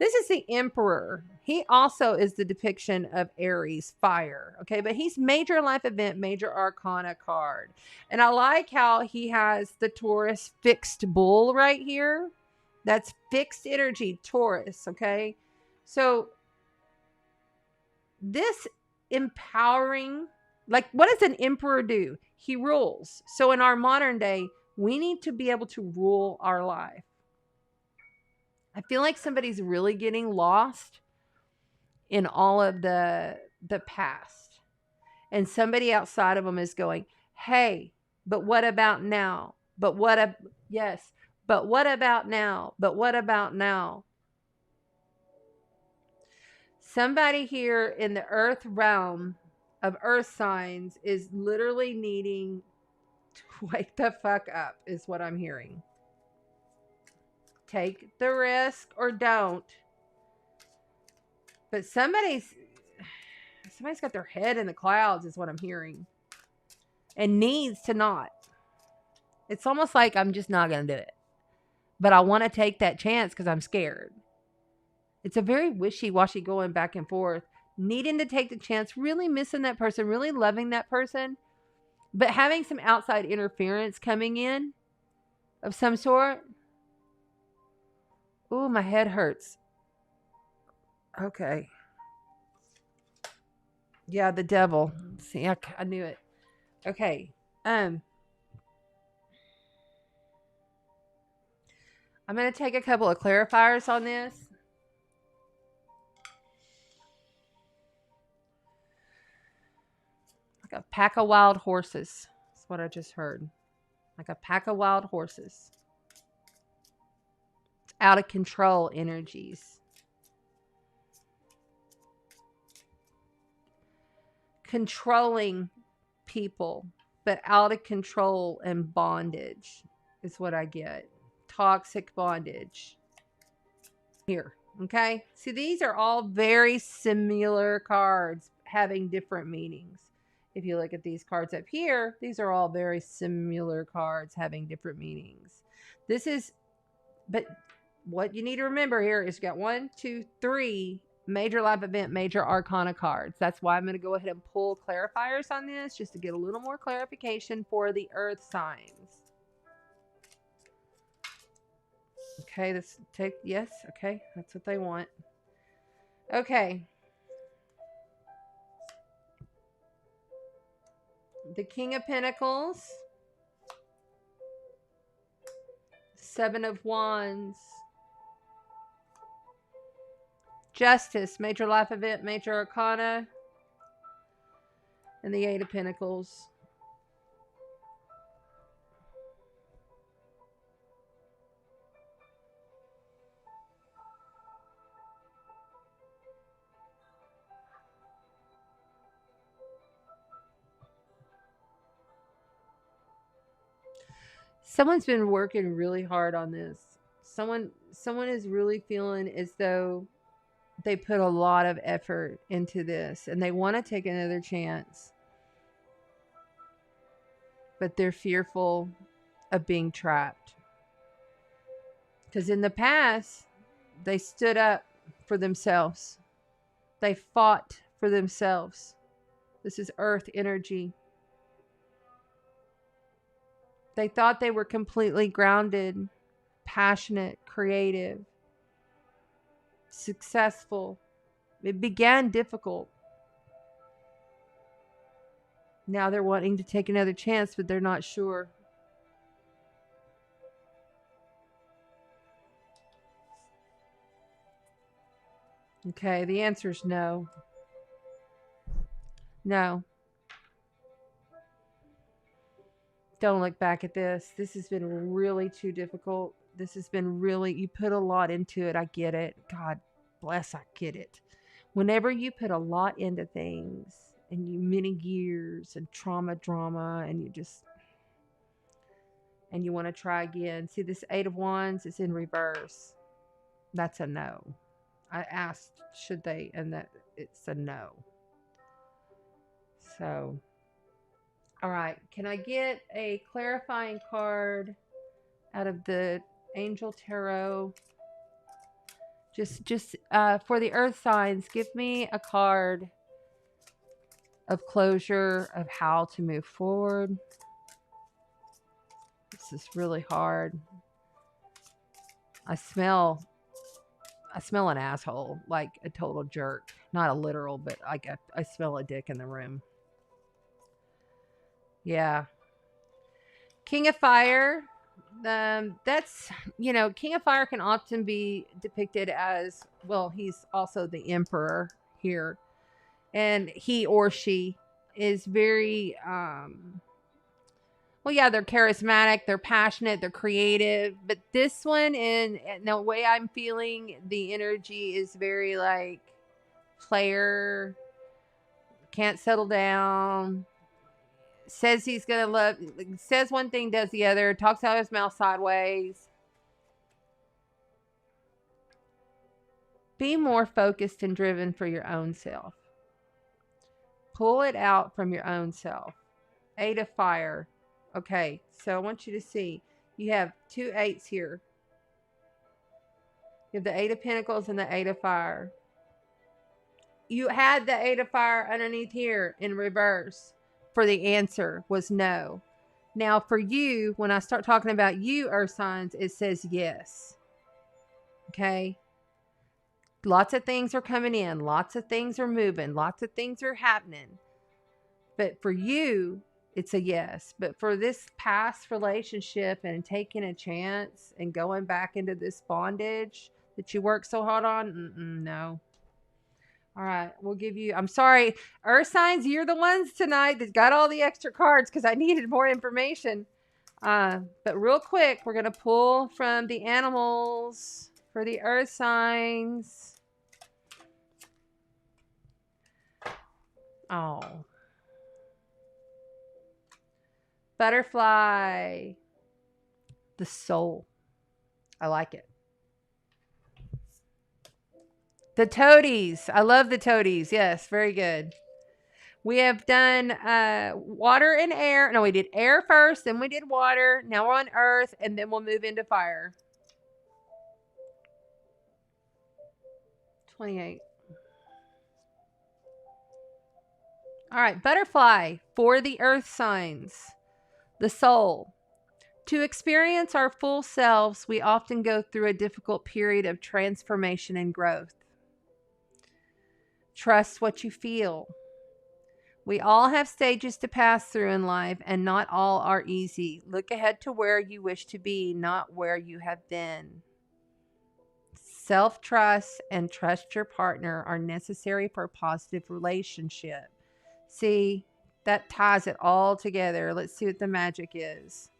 This is the Emperor. He also is the depiction of Aries, fire. Okay, but he's major life event, major arcana card. And I like how he has the Taurus fixed bull right here. That's fixed energy, Taurus. Okay, so this empowering, like what does an emperor do? He rules. So in our modern day, we need to be able to rule our life. I feel like somebody's really getting lost in all of the past. And somebody outside of them is going, hey, but what about now? But what, yes, but what about now? But what about now? Somebody here in the earth realm of earth signs is literally needing to wake the fuck up, is what I'm hearing. Take the risk or don't. But somebody's got their head in the clouds, is what I'm hearing. And needs to not. It's almost like I'm just not going to do it. But I want to take that chance because I'm scared. It's a very wishy-washy going back and forth. Needing to take the chance, really missing that person, really loving that person. but having some outside interference coming in of some sort. Ooh, my head hurts. Okay. Yeah, the devil. See, I knew it. Okay. I'm going to take a couple of clarifiers on this. Like a pack of wild horses. That's what I just heard. Like a pack of wild horses. It's out of control energies. Controlling people, but out of control and bondage is what I get. Toxic bondage. Here, okay? See, these are all very similar cards having different meanings. If you look at these cards up here, these are all very similar cards having different meanings. This is, but what you need to remember here is you got 1, 2, 3 major life event, major arcana cards. That's why I'm going to go ahead and pull clarifiers on this just to get a little more clarification for the earth signs. Okay, let's take, yes, okay, that's what they want. Okay. The King of Pentacles. 7 of Wands. Justice, major life event, major arcana. And the 8 of Pentacles. Someone's been working really hard on this. Someone is really feeling as though they put a lot of effort into this and they want to take another chance. But they're fearful of being trapped. Because in the past, they stood up for themselves. They fought for themselves. This is earth energy. They thought they were completely grounded, passionate, creative, successful. It began difficult. Now they're wanting to take another chance, but they're not sure. Okay, the answer is no. No. Don't look back at this. This has been really too difficult. This has been really, you put a lot into it. I get it. God bless, I get it. Whenever you put a lot into things and you many years and drama, and you want to try again. See, this 8 of Wands is in reverse. That's a no. I asked, should they? And that it's a no. So, all right. Can I get a clarifying card out of the Angel Tarot? Just for the earth signs, give me a card of closure of how to move forward. This is really hard. I smell an asshole, like a total jerk. Not a literal, but like I smell a dick in the room. Yeah. King of Fire. That's, King of Fire can often be depicted as, well, he's also the emperor here. And he or she is very, well, yeah, they're charismatic, they're passionate, they're creative. But this one, in the way I'm feeling, the energy is very like player, can't settle down, says he's going to love, says one thing, does the other, talks out of his mouth sideways. Be more focused and driven for your own self. Pull it out from your own self. 8 of Fire. Okay, so I want you to see. You have 2 8s here. You have the 8 of Pentacles and the 8 of Fire. You had the 8 of Fire underneath here in reverse. for the answer was no. Now for you, when I start talking about you, earth signs, it says yes. Okay. Lots of things are coming in. Lots of things are moving. Lots of things are happening. But for you, it's a yes. But for this past relationship and taking a chance and going back into this bondage that you worked so hard on, no. All right, we'll give you, I'm sorry, earth signs, you're the ones tonight that got all the extra cards because I needed more information. But real quick, we're going to pull from the animals for the earth signs. Oh. Butterfly. The soul. I like it. The toadies. I love the toadies. Yes, very good. We have done water and air. No, we did air first, then we did water. Now we're on earth, and then we'll move into fire. 28. All right, butterfly for the earth signs. The soul. To experience our full selves, we often go through a difficult period of transformation and growth. Trust what you feel. We all have stages to pass through in life, and not all are easy. Look ahead to where you wish to be, not where you have been. Self-trust and trust your partner are necessary for a positive relationship. See, that ties it all together. Let's see what the magic is.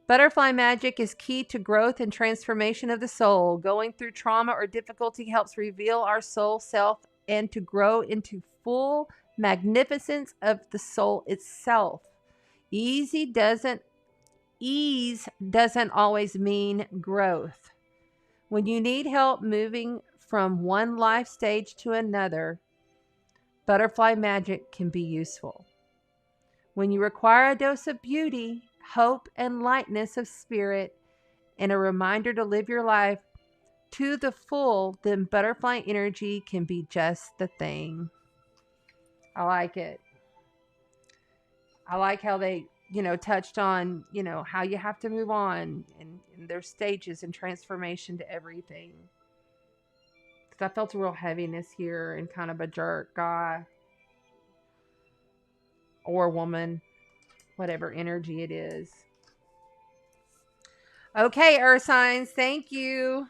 Butterfly magic is key to growth and transformation of the soul. Going through trauma or difficulty helps reveal our soul self and to grow into full magnificence of the soul itself. Ease doesn't always mean growth. When you need help moving from one life stage to another, butterfly magic can be useful. When you require a dose of beauty, hope, and lightness of spirit, and a reminder to live your life to the full, then butterfly energy can be just the thing. I like it. I like how they, touched on, how you have to move on and there's stages and transformation to everything. Because I felt a real heaviness here and kind of a jerk guy or woman, whatever energy it is. Okay, earth signs, thank you.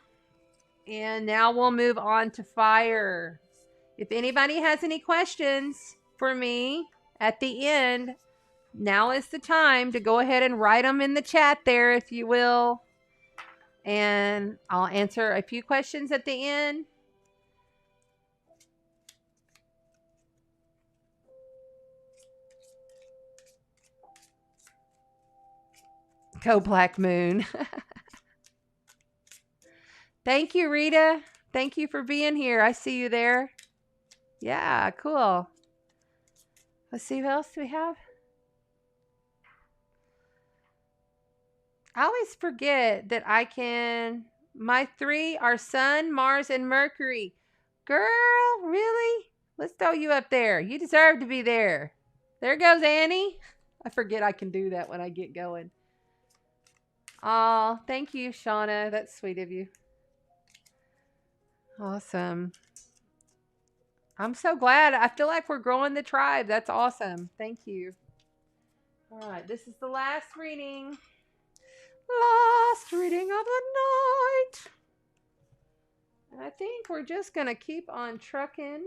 And now we'll move on to fire. If anybody has any questions for me at the end, now is the time to go ahead and write them in the chat there, if you will. And I'll answer a few questions at the end. Go Black Moon. Thank you, Rita. Thank you for being here. I see you there. Yeah, cool. Let's see, what else do we have? I always forget that my three are Sun, Mars, and Mercury. Girl, really? Let's throw you up there. You deserve to be there. There goes Annie. I forget I can do that when I get going. Oh, thank you, Shauna. That's sweet of you. Awesome. I'm so glad. I feel like we're growing the tribe. That's awesome. Thank you. All right. This is the last reading. Last reading of the night. And I think we're just going to keep on trucking.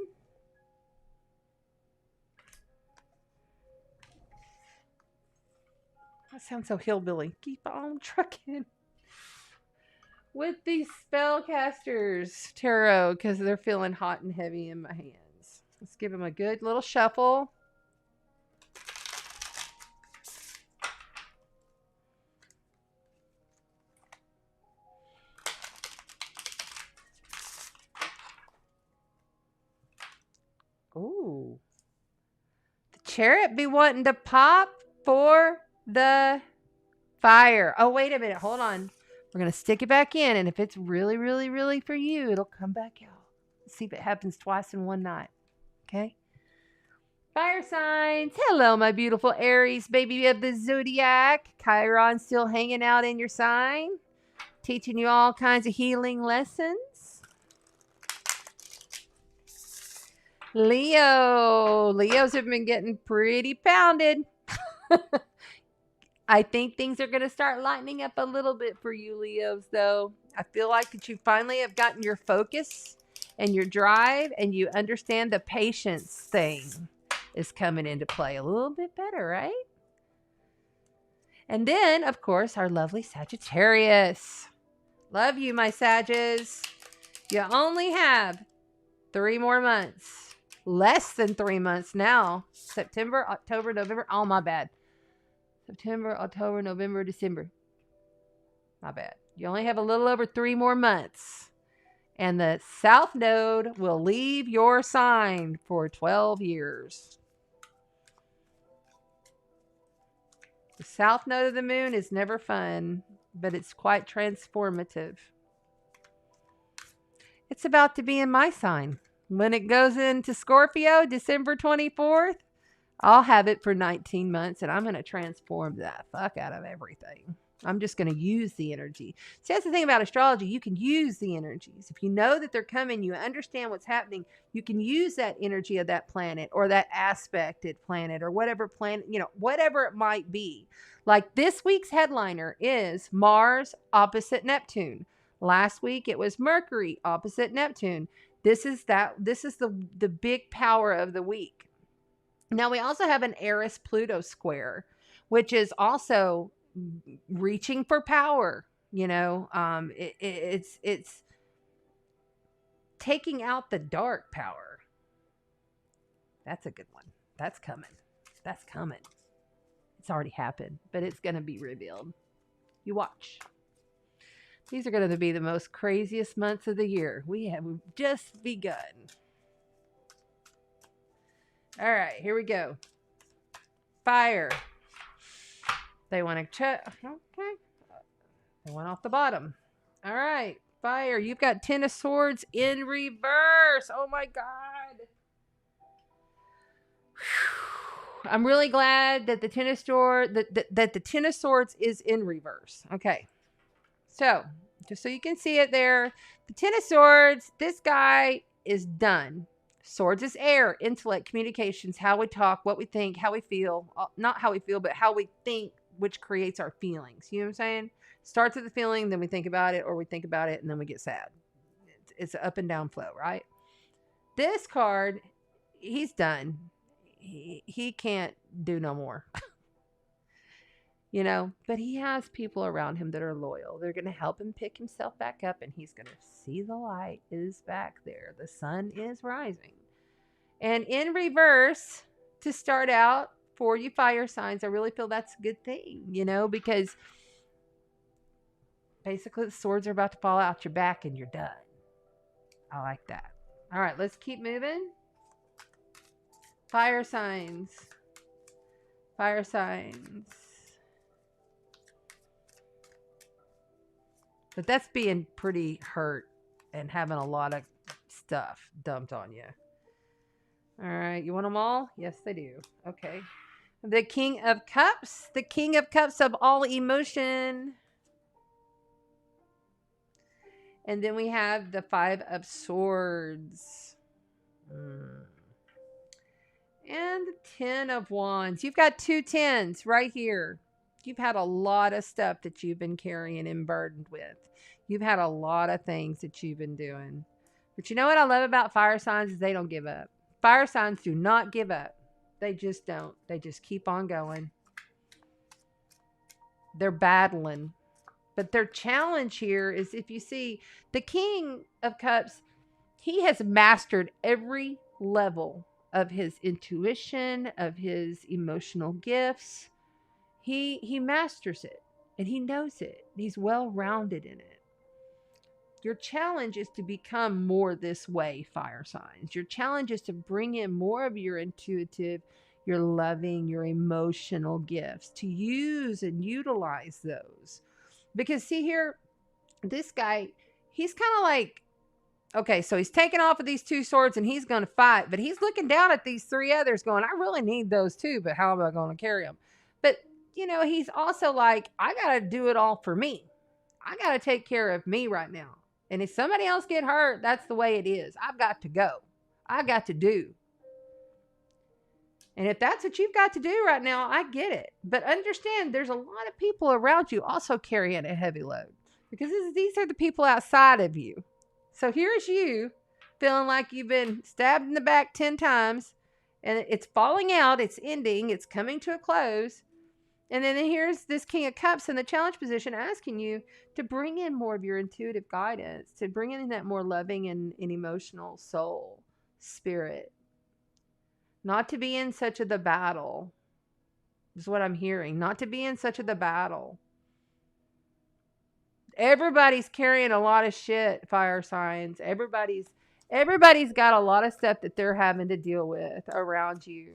That sounds so hillbilly. Keep on trucking. With these spellcasters tarot because they're feeling hot and heavy in my hands. Let's give them a good little shuffle. Ooh. The Chariot be wanting to pop for the fire. Oh, wait a minute. Hold on. We're going to stick it back in, and if it's really, really, really for you, it'll come back out. Let's see if it happens twice in one night. Okay? Fire signs. Hello, my beautiful Aries, baby of the zodiac. Chiron still hanging out in your sign, teaching you all kinds of healing lessons. Leo. Leos have been getting pretty pounded. I think things are going to start lightening up a little bit for you, Leos, though. I feel like that you finally have gotten your focus and your drive, and you understand the patience thing is coming into play a little bit better, right? And then, of course, our lovely Sagittarius. Love you, my Sages. You only have 3 more months. Less than 3 months now. September, October, November. Oh, my bad. September, October, November, December. My bad. You only have a little over 3 more months. And the South Node will leave your sign for 12 years. The South Node of the Moon is never fun, but it's quite transformative. It's about to be in my sign. When it goes into Scorpio, December 24th, I'll have it for 19 months, and I'm going to transform that fuck out of everything. I'm just going to use the energy. See, that's the thing about astrology. You can use the energies. If you know that they're coming, you understand what's happening, you can use that energy of that planet or that aspected planet or whatever planet, whatever it might be. Like this week's headliner is Mars opposite Neptune. Last week it was Mercury opposite Neptune. This is the big power of the week. Now we also have an Eris Pluto square, which is also reaching for power. It's taking out the dark power. That's a good one. That's coming. It's already happened, but it's going to be revealed. You watch. These are going to be the most craziest months of the year. We have just begun. All right, here we go. Fire. They want to check. Okay. They went off the bottom. All right. Fire. You've got Ten of Swords in reverse. Oh my God. Whew. I'm really glad that the Ten of Swords, that the Ten of Swords is in reverse. Okay. So, just so you can see it there, the Ten of Swords, this guy is done. Swords is air, intellect, communications, how we talk, what we think, how we feel. Not how we feel, but how we think, which creates our feelings. You know what I'm saying? Starts with the feeling, then we think about it, or we think about it, and then we get sad. It's an up and down flow, right? This card, he's done. He can't do no more. But he has people around him that are loyal. They're going to help him pick himself back up, and he's going to see the light is back there. The sun is rising. And in reverse, to start out for you fire signs, I really feel that's a good thing, because basically the swords are about to fall out your back and you're done. I like that. All right, let's keep moving. Fire signs. Fire signs. But that's being pretty hurt and having a lot of stuff dumped on you. All right. You want them all? Yes, they do. Okay. The King of Cups. The King of Cups of all emotion. And then we have the Five of Swords. And the Ten of Wands. You've got 2 tens right here. You've had a lot of stuff that you've been carrying and burdened with. You've had a lot of things that you've been doing. But you know what I love about fire signs is they don't give up. Fire signs do not give up. They just don't. They just keep on going. They're battling. But their challenge here is, if you see the King of Cups, he has mastered every level of his intuition, of his emotional gifts. He masters it, and he knows it. He's well-rounded in it. Your challenge is to become more this way, fire signs. Your challenge is to bring in more of your intuitive, your loving, your emotional gifts, to use and utilize those. Because see here, this guy, he's kind of like Okay, so he's taking off with these 2 swords and he's going to fight, but he's looking down at these 3 others going, I really need those too, but how am I going to carry them? But, he's also like, I got to do it all for me. I got to take care of me right now. And if somebody else get hurt, that's the way it is. I've got to go. I've got to do. And if that's what you've got to do right now, I get it. But understand, there's a lot of people around you also carrying a heavy load. Because these are the people outside of you. So here's you feeling like you've been stabbed in the back 10 times. And it's falling out. It's ending. It's coming to a close. And then here's this King of Cups in the challenge position asking you to bring in more of your intuitive guidance. To bring in that more loving and emotional soul, spirit. Not to be in such of the battle. Is what I'm hearing. Not to be in such of the battle. Everybody's carrying a lot of shit, fire signs. Everybody's got a lot of stuff that they're having to deal with around you.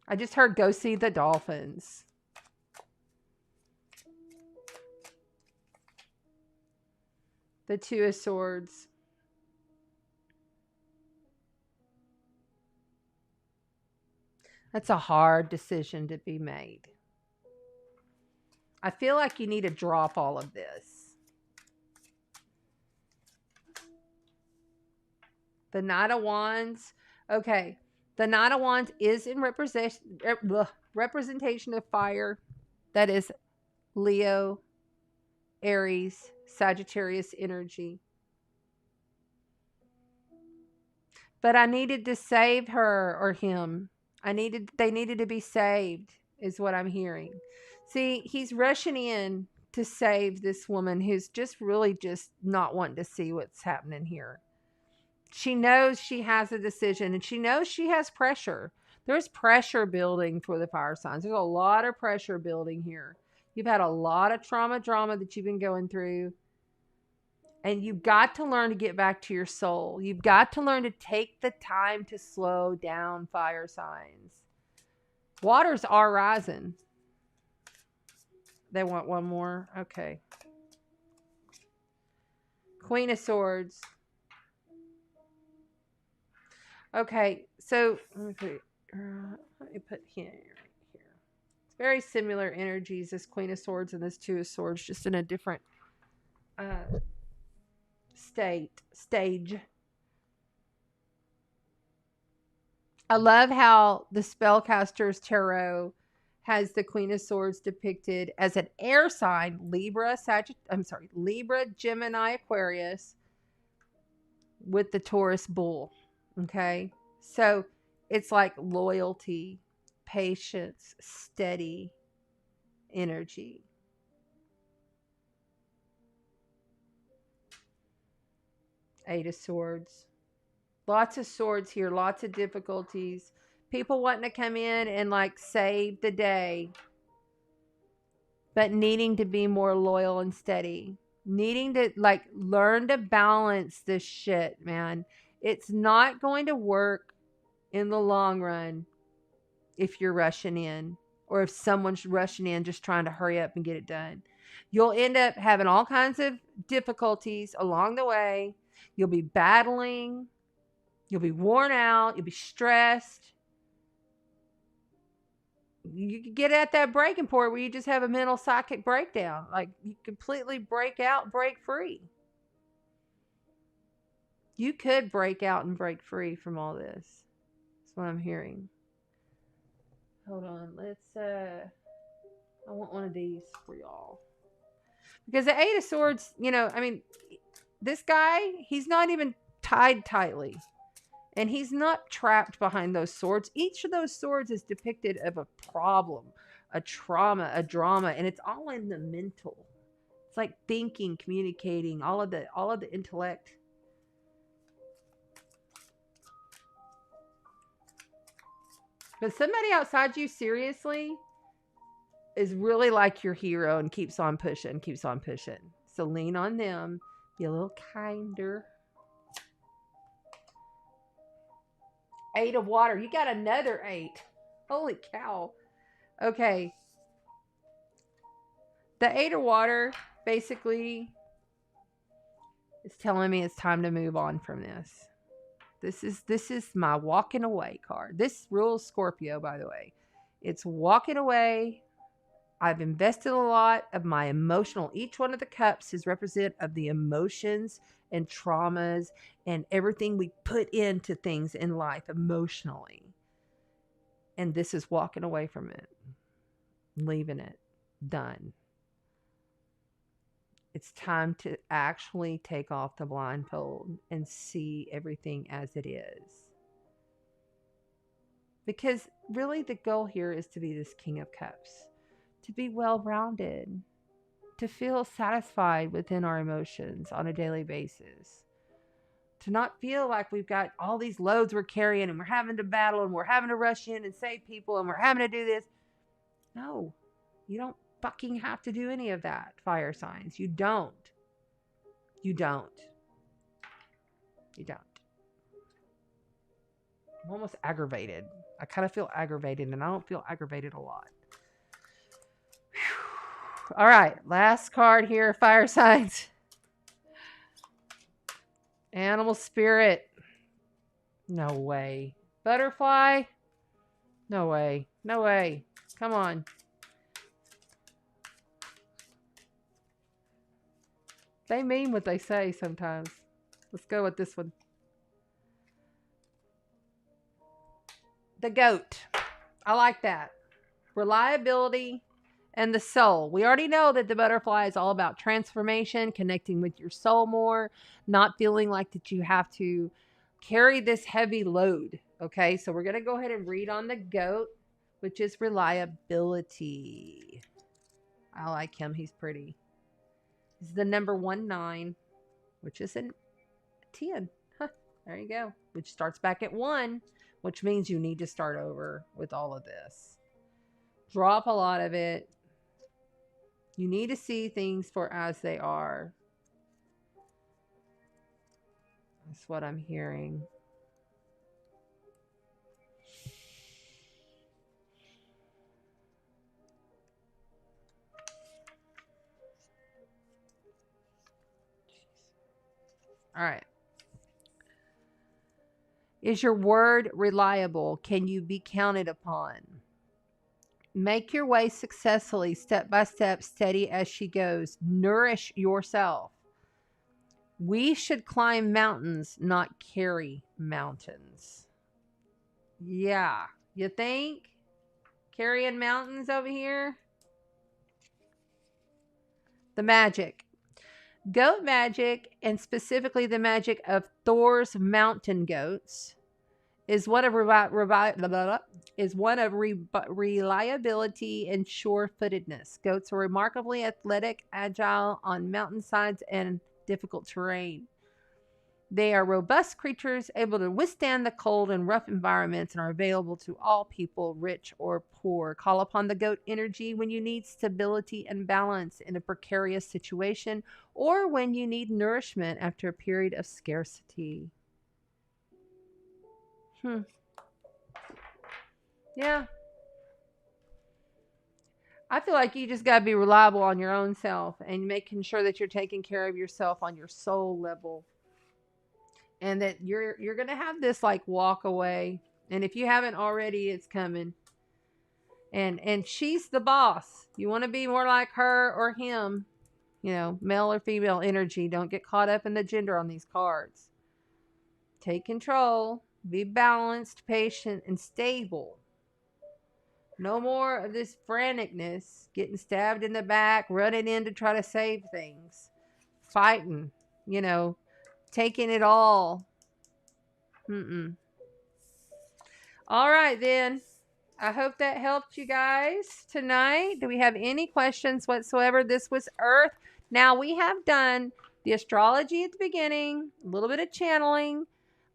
I just heard go see the dolphins. The 2 of Swords. That's a hard decision to be made. I feel like you need to drop all of this. The Knight of Wands. Okay. The Knight of Wands is in representation of fire. That is Leo, Aries, Sagittarius energy. But I needed to save her or him. They needed to be saved, is what I'm hearing. See, he's rushing in to save this woman who's just really just not wanting to see what's happening here. She knows she has a decision and she knows she has pressure. There's pressure building for the fire signs. There's a lot of pressure building here. You've had a lot of drama that you've been going through. And you've got to learn to get back to your soul. You've got to learn to take the time to slow down, fire signs. Waters are rising. They want one more? Okay. Queen of Swords. Okay, so let me put him right here. It's very similar energies, this Queen of Swords and this 2 of Swords, just in a different stage. I love how the Spellcaster's Tarot has the Queen of Swords depicted as an air sign, Libra, Gemini, Aquarius, with the Taurus bull. Okay, so it's like loyalty, patience, steady energy. Eight of Swords. Lots of swords here, lots of difficulties. People wanting to come in and like save the day, but needing to be more loyal and steady. Needing to like learn to balance this shit, man. It's not going to work in the long run if you're rushing in or if someone's rushing in just trying to hurry up and get it done. You'll end up having all kinds of difficulties along the way. You'll be battling. You'll be worn out. You'll be stressed. You could get at that breaking point where you just have a mental psychic breakdown. Like you completely break out, break free. You could break out and break free from all this. That's what I'm hearing. Hold on. I want one of these for y'all. Because the Eight of Swords, this guy, he's not even tied tightly. And he's not trapped behind those swords. Each of those swords is depicted of a problem, a trauma, a drama, and it's all in the mental. It's like thinking, communicating, all of the intellect. But somebody outside you, seriously, is really like your hero and keeps on pushing. So lean on them. Be a little kinder. Eight of Water. You got another 8. Holy cow. Okay. The 8 of Water basically is telling me it's time to move on from this. This is my walking away card. This rules Scorpio, by the way. It's walking away. I've invested a lot of my emotional. Each one of the cups is representative of the emotions and traumas and everything we put into things in life emotionally. And this is walking away from it, leaving it, done. It's time to actually take off the blindfold and see everything as it is. Because really the goal here is to be this King of Cups, to be well-rounded, to feel satisfied within our emotions on a daily basis, to not feel like we've got all these loads we're carrying and we're having to battle and we're having to rush in and save people and we're having to do this. No, you don't fucking have to do any of that, fire signs. You don't. You don't. You don't. I'm almost aggravated. I kind of feel aggravated, and I don't feel aggravated a lot. Whew. All right, last card here, fire signs. Animal spirit. No way. Butterfly. No way. No way. Come on. They mean what they say sometimes. Let's go with this one. The goat. I like that. Reliability and the soul. We already know that the butterfly is all about transformation, connecting with your soul more, not feeling like that you have to carry this heavy load. Okay, so we're going to go ahead and read on the goat, which is reliability. I like him. He's pretty. He's the number 19, which is a 10. Huh, there you go. Which starts back at 1, which means you need to start over with all of this. Drop a lot of it. You need to see things for as they are. That's what I'm hearing. All right. Is your word reliable? Can you be counted upon? Make your way successfully, step by step, steady as she goes. Nourish yourself. We should climb mountains, not carry mountains. Yeah. You think? Carrying mountains over here? The magic. Goat magic, and specifically the magic of Thor's mountain goats, is one of reliability and sure-footedness. Goats are remarkably athletic, agile on mountainsides and difficult terrain. They are robust creatures able to withstand the cold and rough environments and are available to all people, rich or poor. Call upon the goat energy when you need stability and balance in a precarious situation or when you need nourishment after a period of scarcity. Yeah. I feel like you just got to be reliable on your own self and making sure that you're taking care of yourself on your soul level. And that you're going to have this like walk away. And if you haven't already, it's coming. And she's the boss. You want to be more like her or him. You know, male or female energy. Don't get caught up in the gender on these cards. Take control. Be balanced, patient, and stable. No more of this franticness. Getting stabbed in the back. Running in to try to save things. Fighting. You know. Taking it all. All right, then. I hope that helped you guys tonight. Do we have any questions whatsoever? This was Earth. Now, we have done the astrology at the beginning, a little bit of channeling.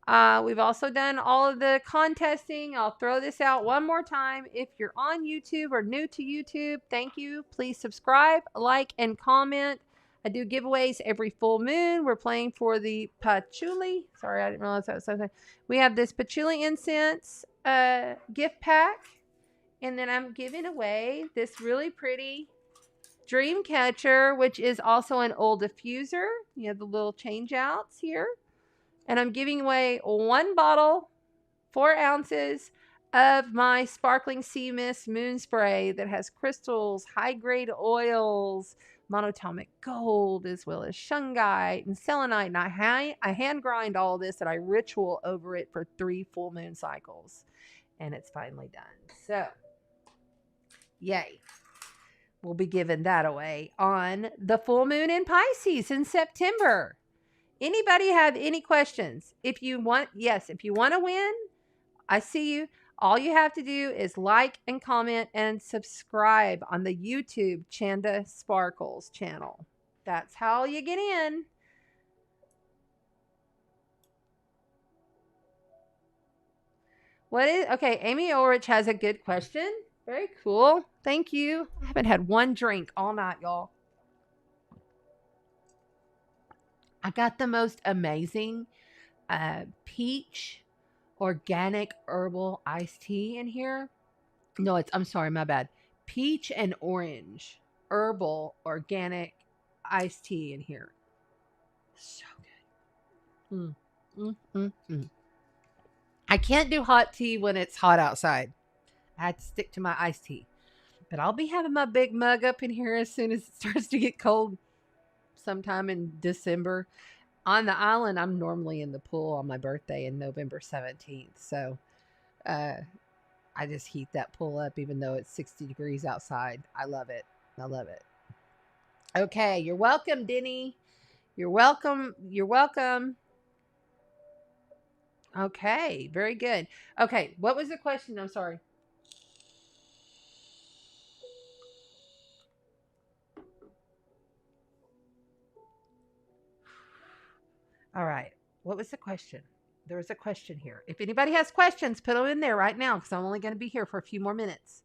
We've also done all of the contesting. I'll throw this out one more time. If you're on YouTube or new to YouTube, thank you. Please subscribe, like, and comment. I do giveaways every full moon. We're playing for the patchouli. Sorry, I didn't realize that was something. We have this patchouli incense gift pack. And then I'm giving away this really pretty Dreamcatcher, which is also an old diffuser. You have the little change outs here. And I'm giving away 1 bottle, 4 ounces of my sparkling sea mist moon spray that has crystals, high-grade oils, monatomic gold, as well as shungite and selenite. And I hand grind all this and I ritual over it for 3 full moon cycles. And it's finally done. So, yay. We'll be giving that away on the full moon in Pisces in September. Anybody have any questions? If you want to win, I see you. All you have to do is like and comment and subscribe on the YouTube Chanda Sparkles channel. That's how you get in. Okay, Amy Ulrich has a good question. Very cool. Thank you. I haven't had one drink all night, y'all. I got the most amazing peach organic herbal iced tea in here. No, I'm sorry, my bad. Peach and orange herbal organic iced tea in here. So good. I can't do hot tea when it's hot outside. I had to stick to my iced tea. But I'll be having my big mug up in here as soon as it starts to get cold sometime in December. On the island, I'm normally in the pool on my birthday in November 17th. So I just heat that pool up even though it's 60 degrees outside. I love it. I love it. Okay, you're welcome, Denny. You're welcome. You're welcome. Okay, very good. Okay, what was the question? I'm sorry. All right. What was the question? There was a question here. If anybody has questions, put them in there right now because I'm only going to be here for a few more minutes.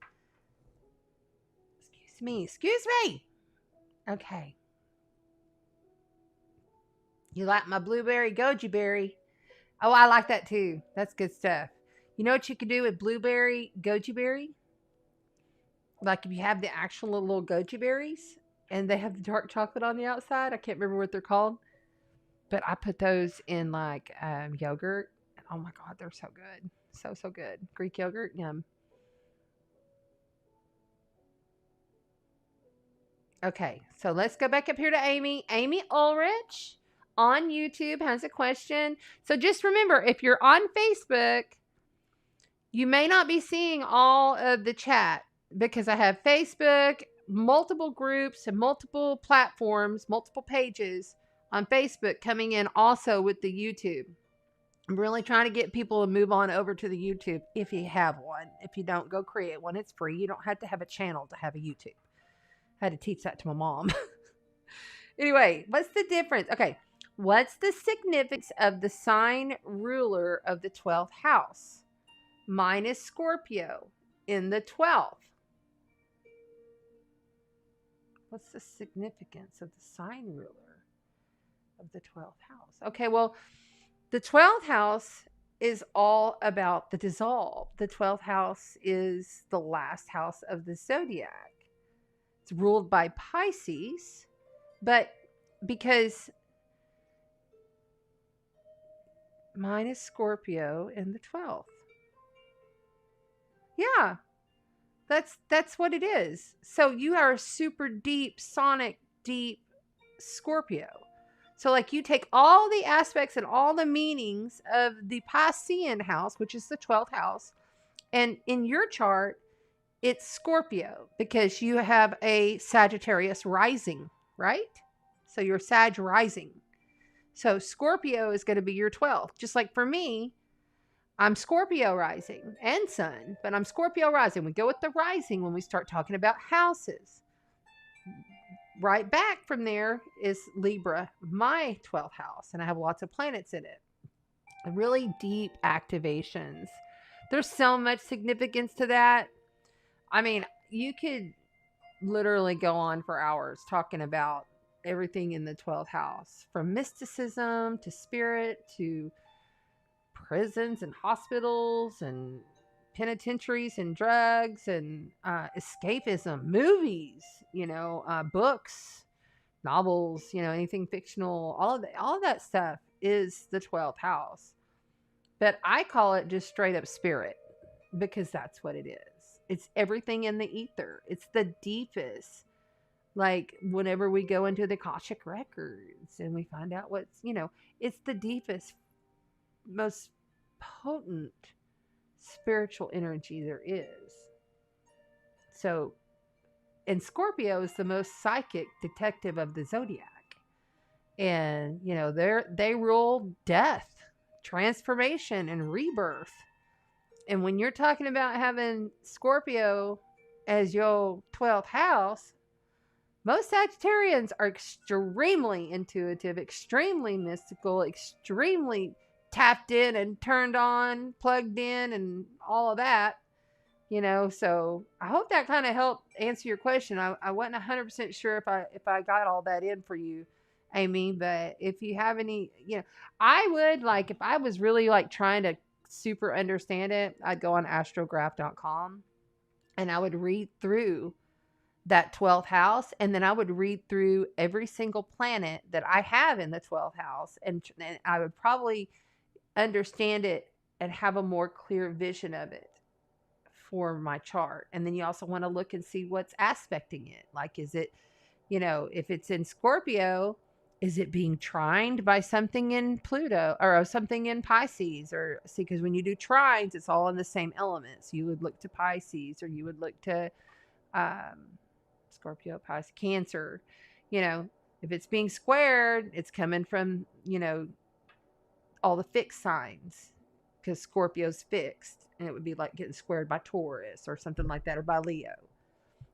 Excuse me. Excuse me. Okay. You like my blueberry goji berry? Oh, I like that too. That's good stuff. You know what you could do with blueberry goji berry? Like if you have the actual little goji berries and they have the dark chocolate on the outside. I can't remember what they're called. But I put those in like yogurt. Oh my God, they're so good. So good. Greek yogurt, yum. Okay, so let's go back up here to Amy. Amy Ulrich on YouTube has a question. So just remember, if you're on Facebook, you may not be seeing all of the chat because I have Facebook, multiple groups and multiple platforms, multiple pages on Facebook coming in also with the YouTube. I'm really trying to get people to move on over to the YouTube if you have one. If you don't, go create one. It's free. You don't have to have a channel to have a YouTube. I had to teach that to my mom. Anyway, what's the difference? Okay, what's the significance of the sign ruler of the 12th house? Mine is Scorpio in the 12th. What's the significance of the sign ruler of the 12th house? Okay, well, the 12th house is all about the dissolve. The 12th house is the last house of the zodiac. It's ruled by Pisces, but because mine is Scorpio in the 12th. Yeah, that's what it is. So you are a super deep, sonic, deep Scorpio. So like you take all the aspects and all the meanings of the Piscean house, which is the 12th house, and in your chart, it's Scorpio because you have a Sagittarius rising, right? So you're Sag rising. So Scorpio is going to be your 12th. Just like for me, I'm Scorpio rising and sun, but I'm Scorpio rising. We go with the rising when we start talking about houses. Right back from there is Libra, my 12th house, and I have lots of planets in it. Really deep activations. There's so much significance to that. I mean, you could literally go on for hours talking about everything in the 12th house, from mysticism to spirit to prisons and hospitals and penitentiaries and drugs and escapism, movies, books, novels, anything fictional, all of that stuff is the 12th house. But I call it just straight up spirit, because that's what it is. It's everything in the ether. It's the deepest. Like whenever we go into the Akashic records and we find out what's, it's the deepest, most potent spiritual energy there is. So, and Scorpio is the most psychic detective of the zodiac. And, they rule death, transformation, and rebirth. And when you're talking about having Scorpio as your 12th house, most Sagittarians are extremely intuitive, extremely mystical, extremely tapped in and turned on, plugged in, and all of that. So I hope that kind of helped answer your question. I wasn't 100% sure if I got all that in for you, Amy, but if you have any, I would, like, if I was really like trying to super understand it, I'd go on astrograph.com and I would read through that 12th house, and then I would read through every single planet that I have in the 12th house, and I would probably understand it and have a more clear vision of it for my chart. And then you also want to look and see what's aspecting it. Like, is it, if it's in Scorpio, is it being trined by something in Pluto or something in Pisces? Or see, because when you do trines, it's all in the same elements. You would look to Pisces, or you would look to Scorpio, Pisces, Cancer. If it's being squared, it's coming from, all the fixed signs, because Scorpio's fixed, and it would be like getting squared by Taurus or something like that, or by Leo.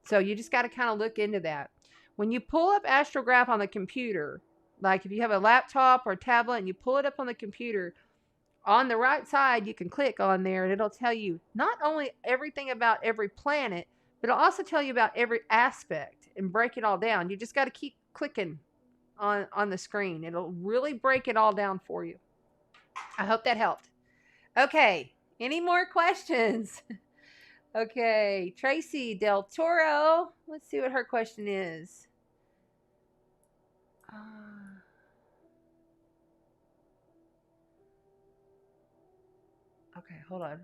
So you just got to kind of look into that. When you pull up Astrograph on the computer, like if you have a laptop or a tablet and you pull it up on the computer, on the right side, you can click on there and it'll tell you not only everything about every planet, but it'll also tell you about every aspect and break it all down. You just got to keep clicking on the screen. It'll really break it all down for you. I hope that helped. Okay. Any more questions? Okay. Tracy Del Toro. Let's see what her question is. Okay. Hold on.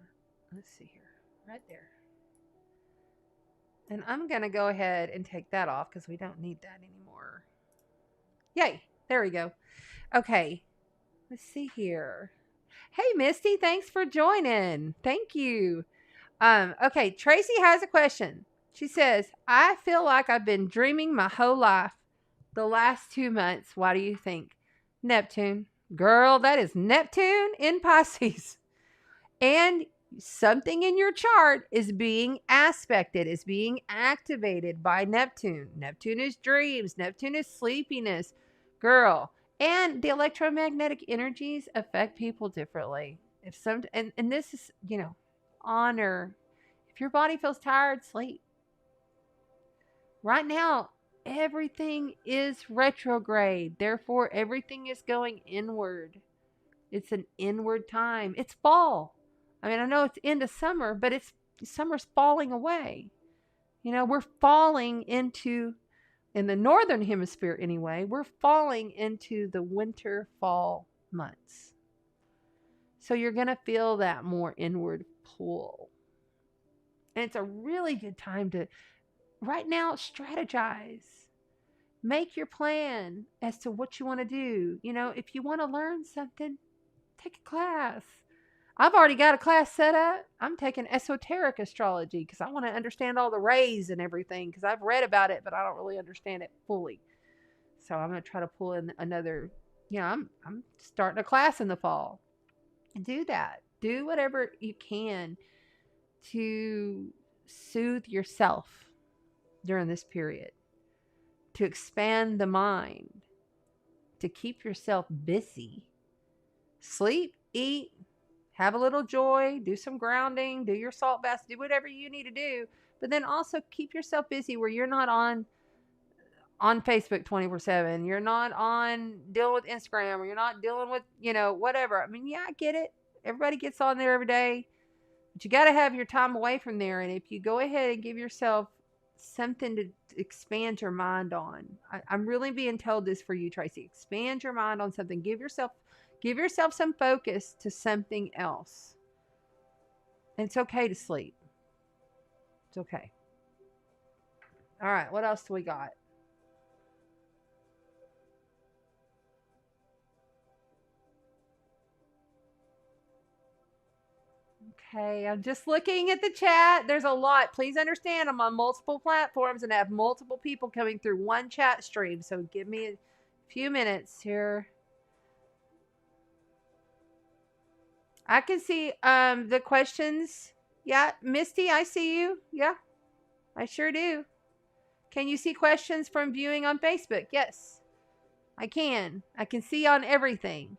Let's see here. Right there. And I'm going to go ahead and take that off because we don't need that anymore. Yay. There we go. Okay. Let's see here. Hey, Misty, thanks for joining. Thank you. Okay, Tracy has a question. She says, I feel like I've been dreaming my whole life the last 2 months. Why do you think? Neptune. Girl, that is Neptune in Pisces. And something in your chart is being aspected, is being activated by Neptune. Neptune is dreams. Neptune is sleepiness. Girl. And the electromagnetic energies affect people differently. And this is, honor. If your body feels tired, sleep. Right now, everything is retrograde. Therefore, everything is going inward. It's an inward time. It's fall. I mean, I know it's into summer, but summer's falling away. We're falling into, in the northern hemisphere anyway, we're falling into the winter fall months. So you're going to feel that more inward pull. And it's a really good time to, right now, strategize. Make your plan as to what you want to do. If you want to learn something, take a class. I've already got a class set up. I'm taking esoteric astrology because I want to understand all the rays and everything, because I've read about it, but I don't really understand it fully. So I'm going to try to pull in another, I'm starting a class in the fall. Do that. Do whatever you can to soothe yourself during this period, to expand the mind, to keep yourself busy. Sleep, eat, have a little joy, do some grounding, do your salt baths, do whatever you need to do. But then also keep yourself busy where you're not on Facebook 24/7. You're not on dealing with Instagram, or you're not dealing with, whatever. I mean, yeah, I get it. Everybody gets on there every day. But you got to have your time away from there. And if you go ahead and give yourself something to expand your mind on, I'm really being told this for you, Tracy. Expand your mind on something. Give yourself some focus to something else. And it's okay to sleep. It's okay. All right, what else do we got? Okay, I'm just looking at the chat. There's a lot. Please understand, I'm on multiple platforms and I have multiple people coming through one chat stream. So give me a few minutes here. I can see the questions. Yeah, Misty, I see you. Yeah, I sure do. Can you see questions from viewing on Facebook? Yes, I can. I can see on everything.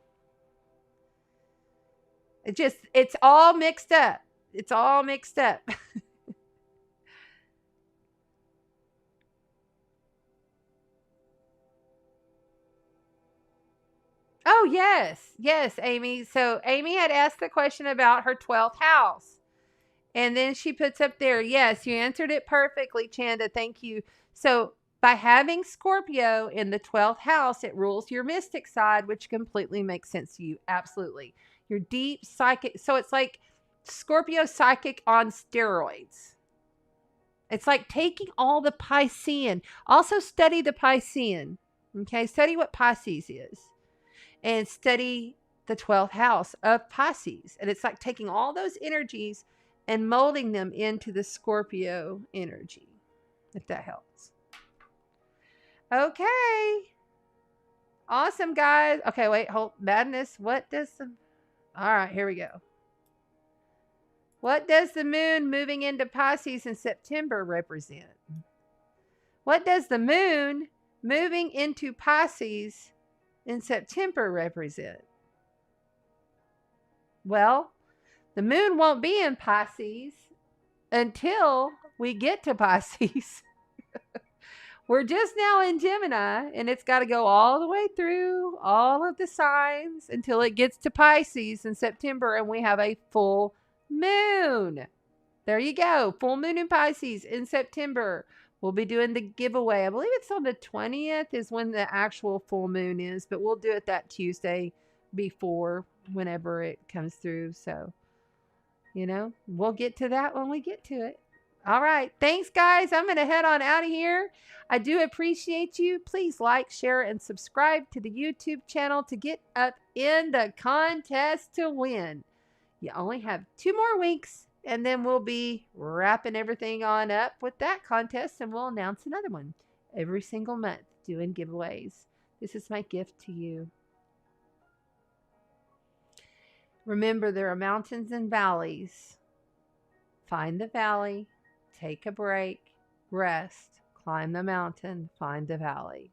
It's all mixed up. It's all mixed up. Oh, yes. Yes, Amy. So Amy had asked the question about her 12th house. And then she puts up there, yes, you answered it perfectly, Chanda. Thank you. So by having Scorpio in the 12th house, it rules your mystic side, which completely makes sense to you. Absolutely. Your deep psychic. So it's like Scorpio psychic on steroids. It's like taking all the Piscean. Also study the Piscean. Okay. Study what Pisces is. And study the 12th house of Pisces. And it's like taking all those energies and molding them into the Scorpio energy, if that helps. Okay. Awesome, guys. Okay, wait, hold. Madness. What does the... All right, here we go. What does the moon moving into Pisces in September represent? What does the moon moving into Pisces in September represent? Well, the moon won't be in Pisces until we get to Pisces. We're just now in Gemini, and it's got to go all the way through all of the signs until it gets to Pisces in September, and we have a full moon. There you go. Full moon in Pisces in September. We'll be doing the giveaway. I believe it's on the 20th is when the actual full moon is, but we'll do it that Tuesday before, whenever it comes through. So, you know, we'll get to that when we get to it. All right. Thanks, guys. I'm going to head on out of here. I do appreciate you. Please like, share, and subscribe to the YouTube channel to get up in the contest to win. You only have 2 more weeks, and then we'll be wrapping everything on up with that contest, and we'll announce another one every single month doing giveaways. This is my gift to you. Remember, there are mountains and valleys. Find the valley. Take a break, rest, climb the mountain, find the valley.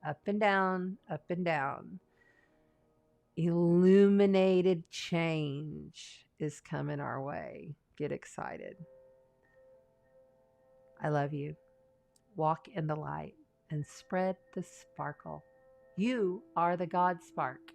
Up and down, up and down. Illuminated change is coming our way. Get excited. I love you. Walk in the light and spread the sparkle. You are the God spark.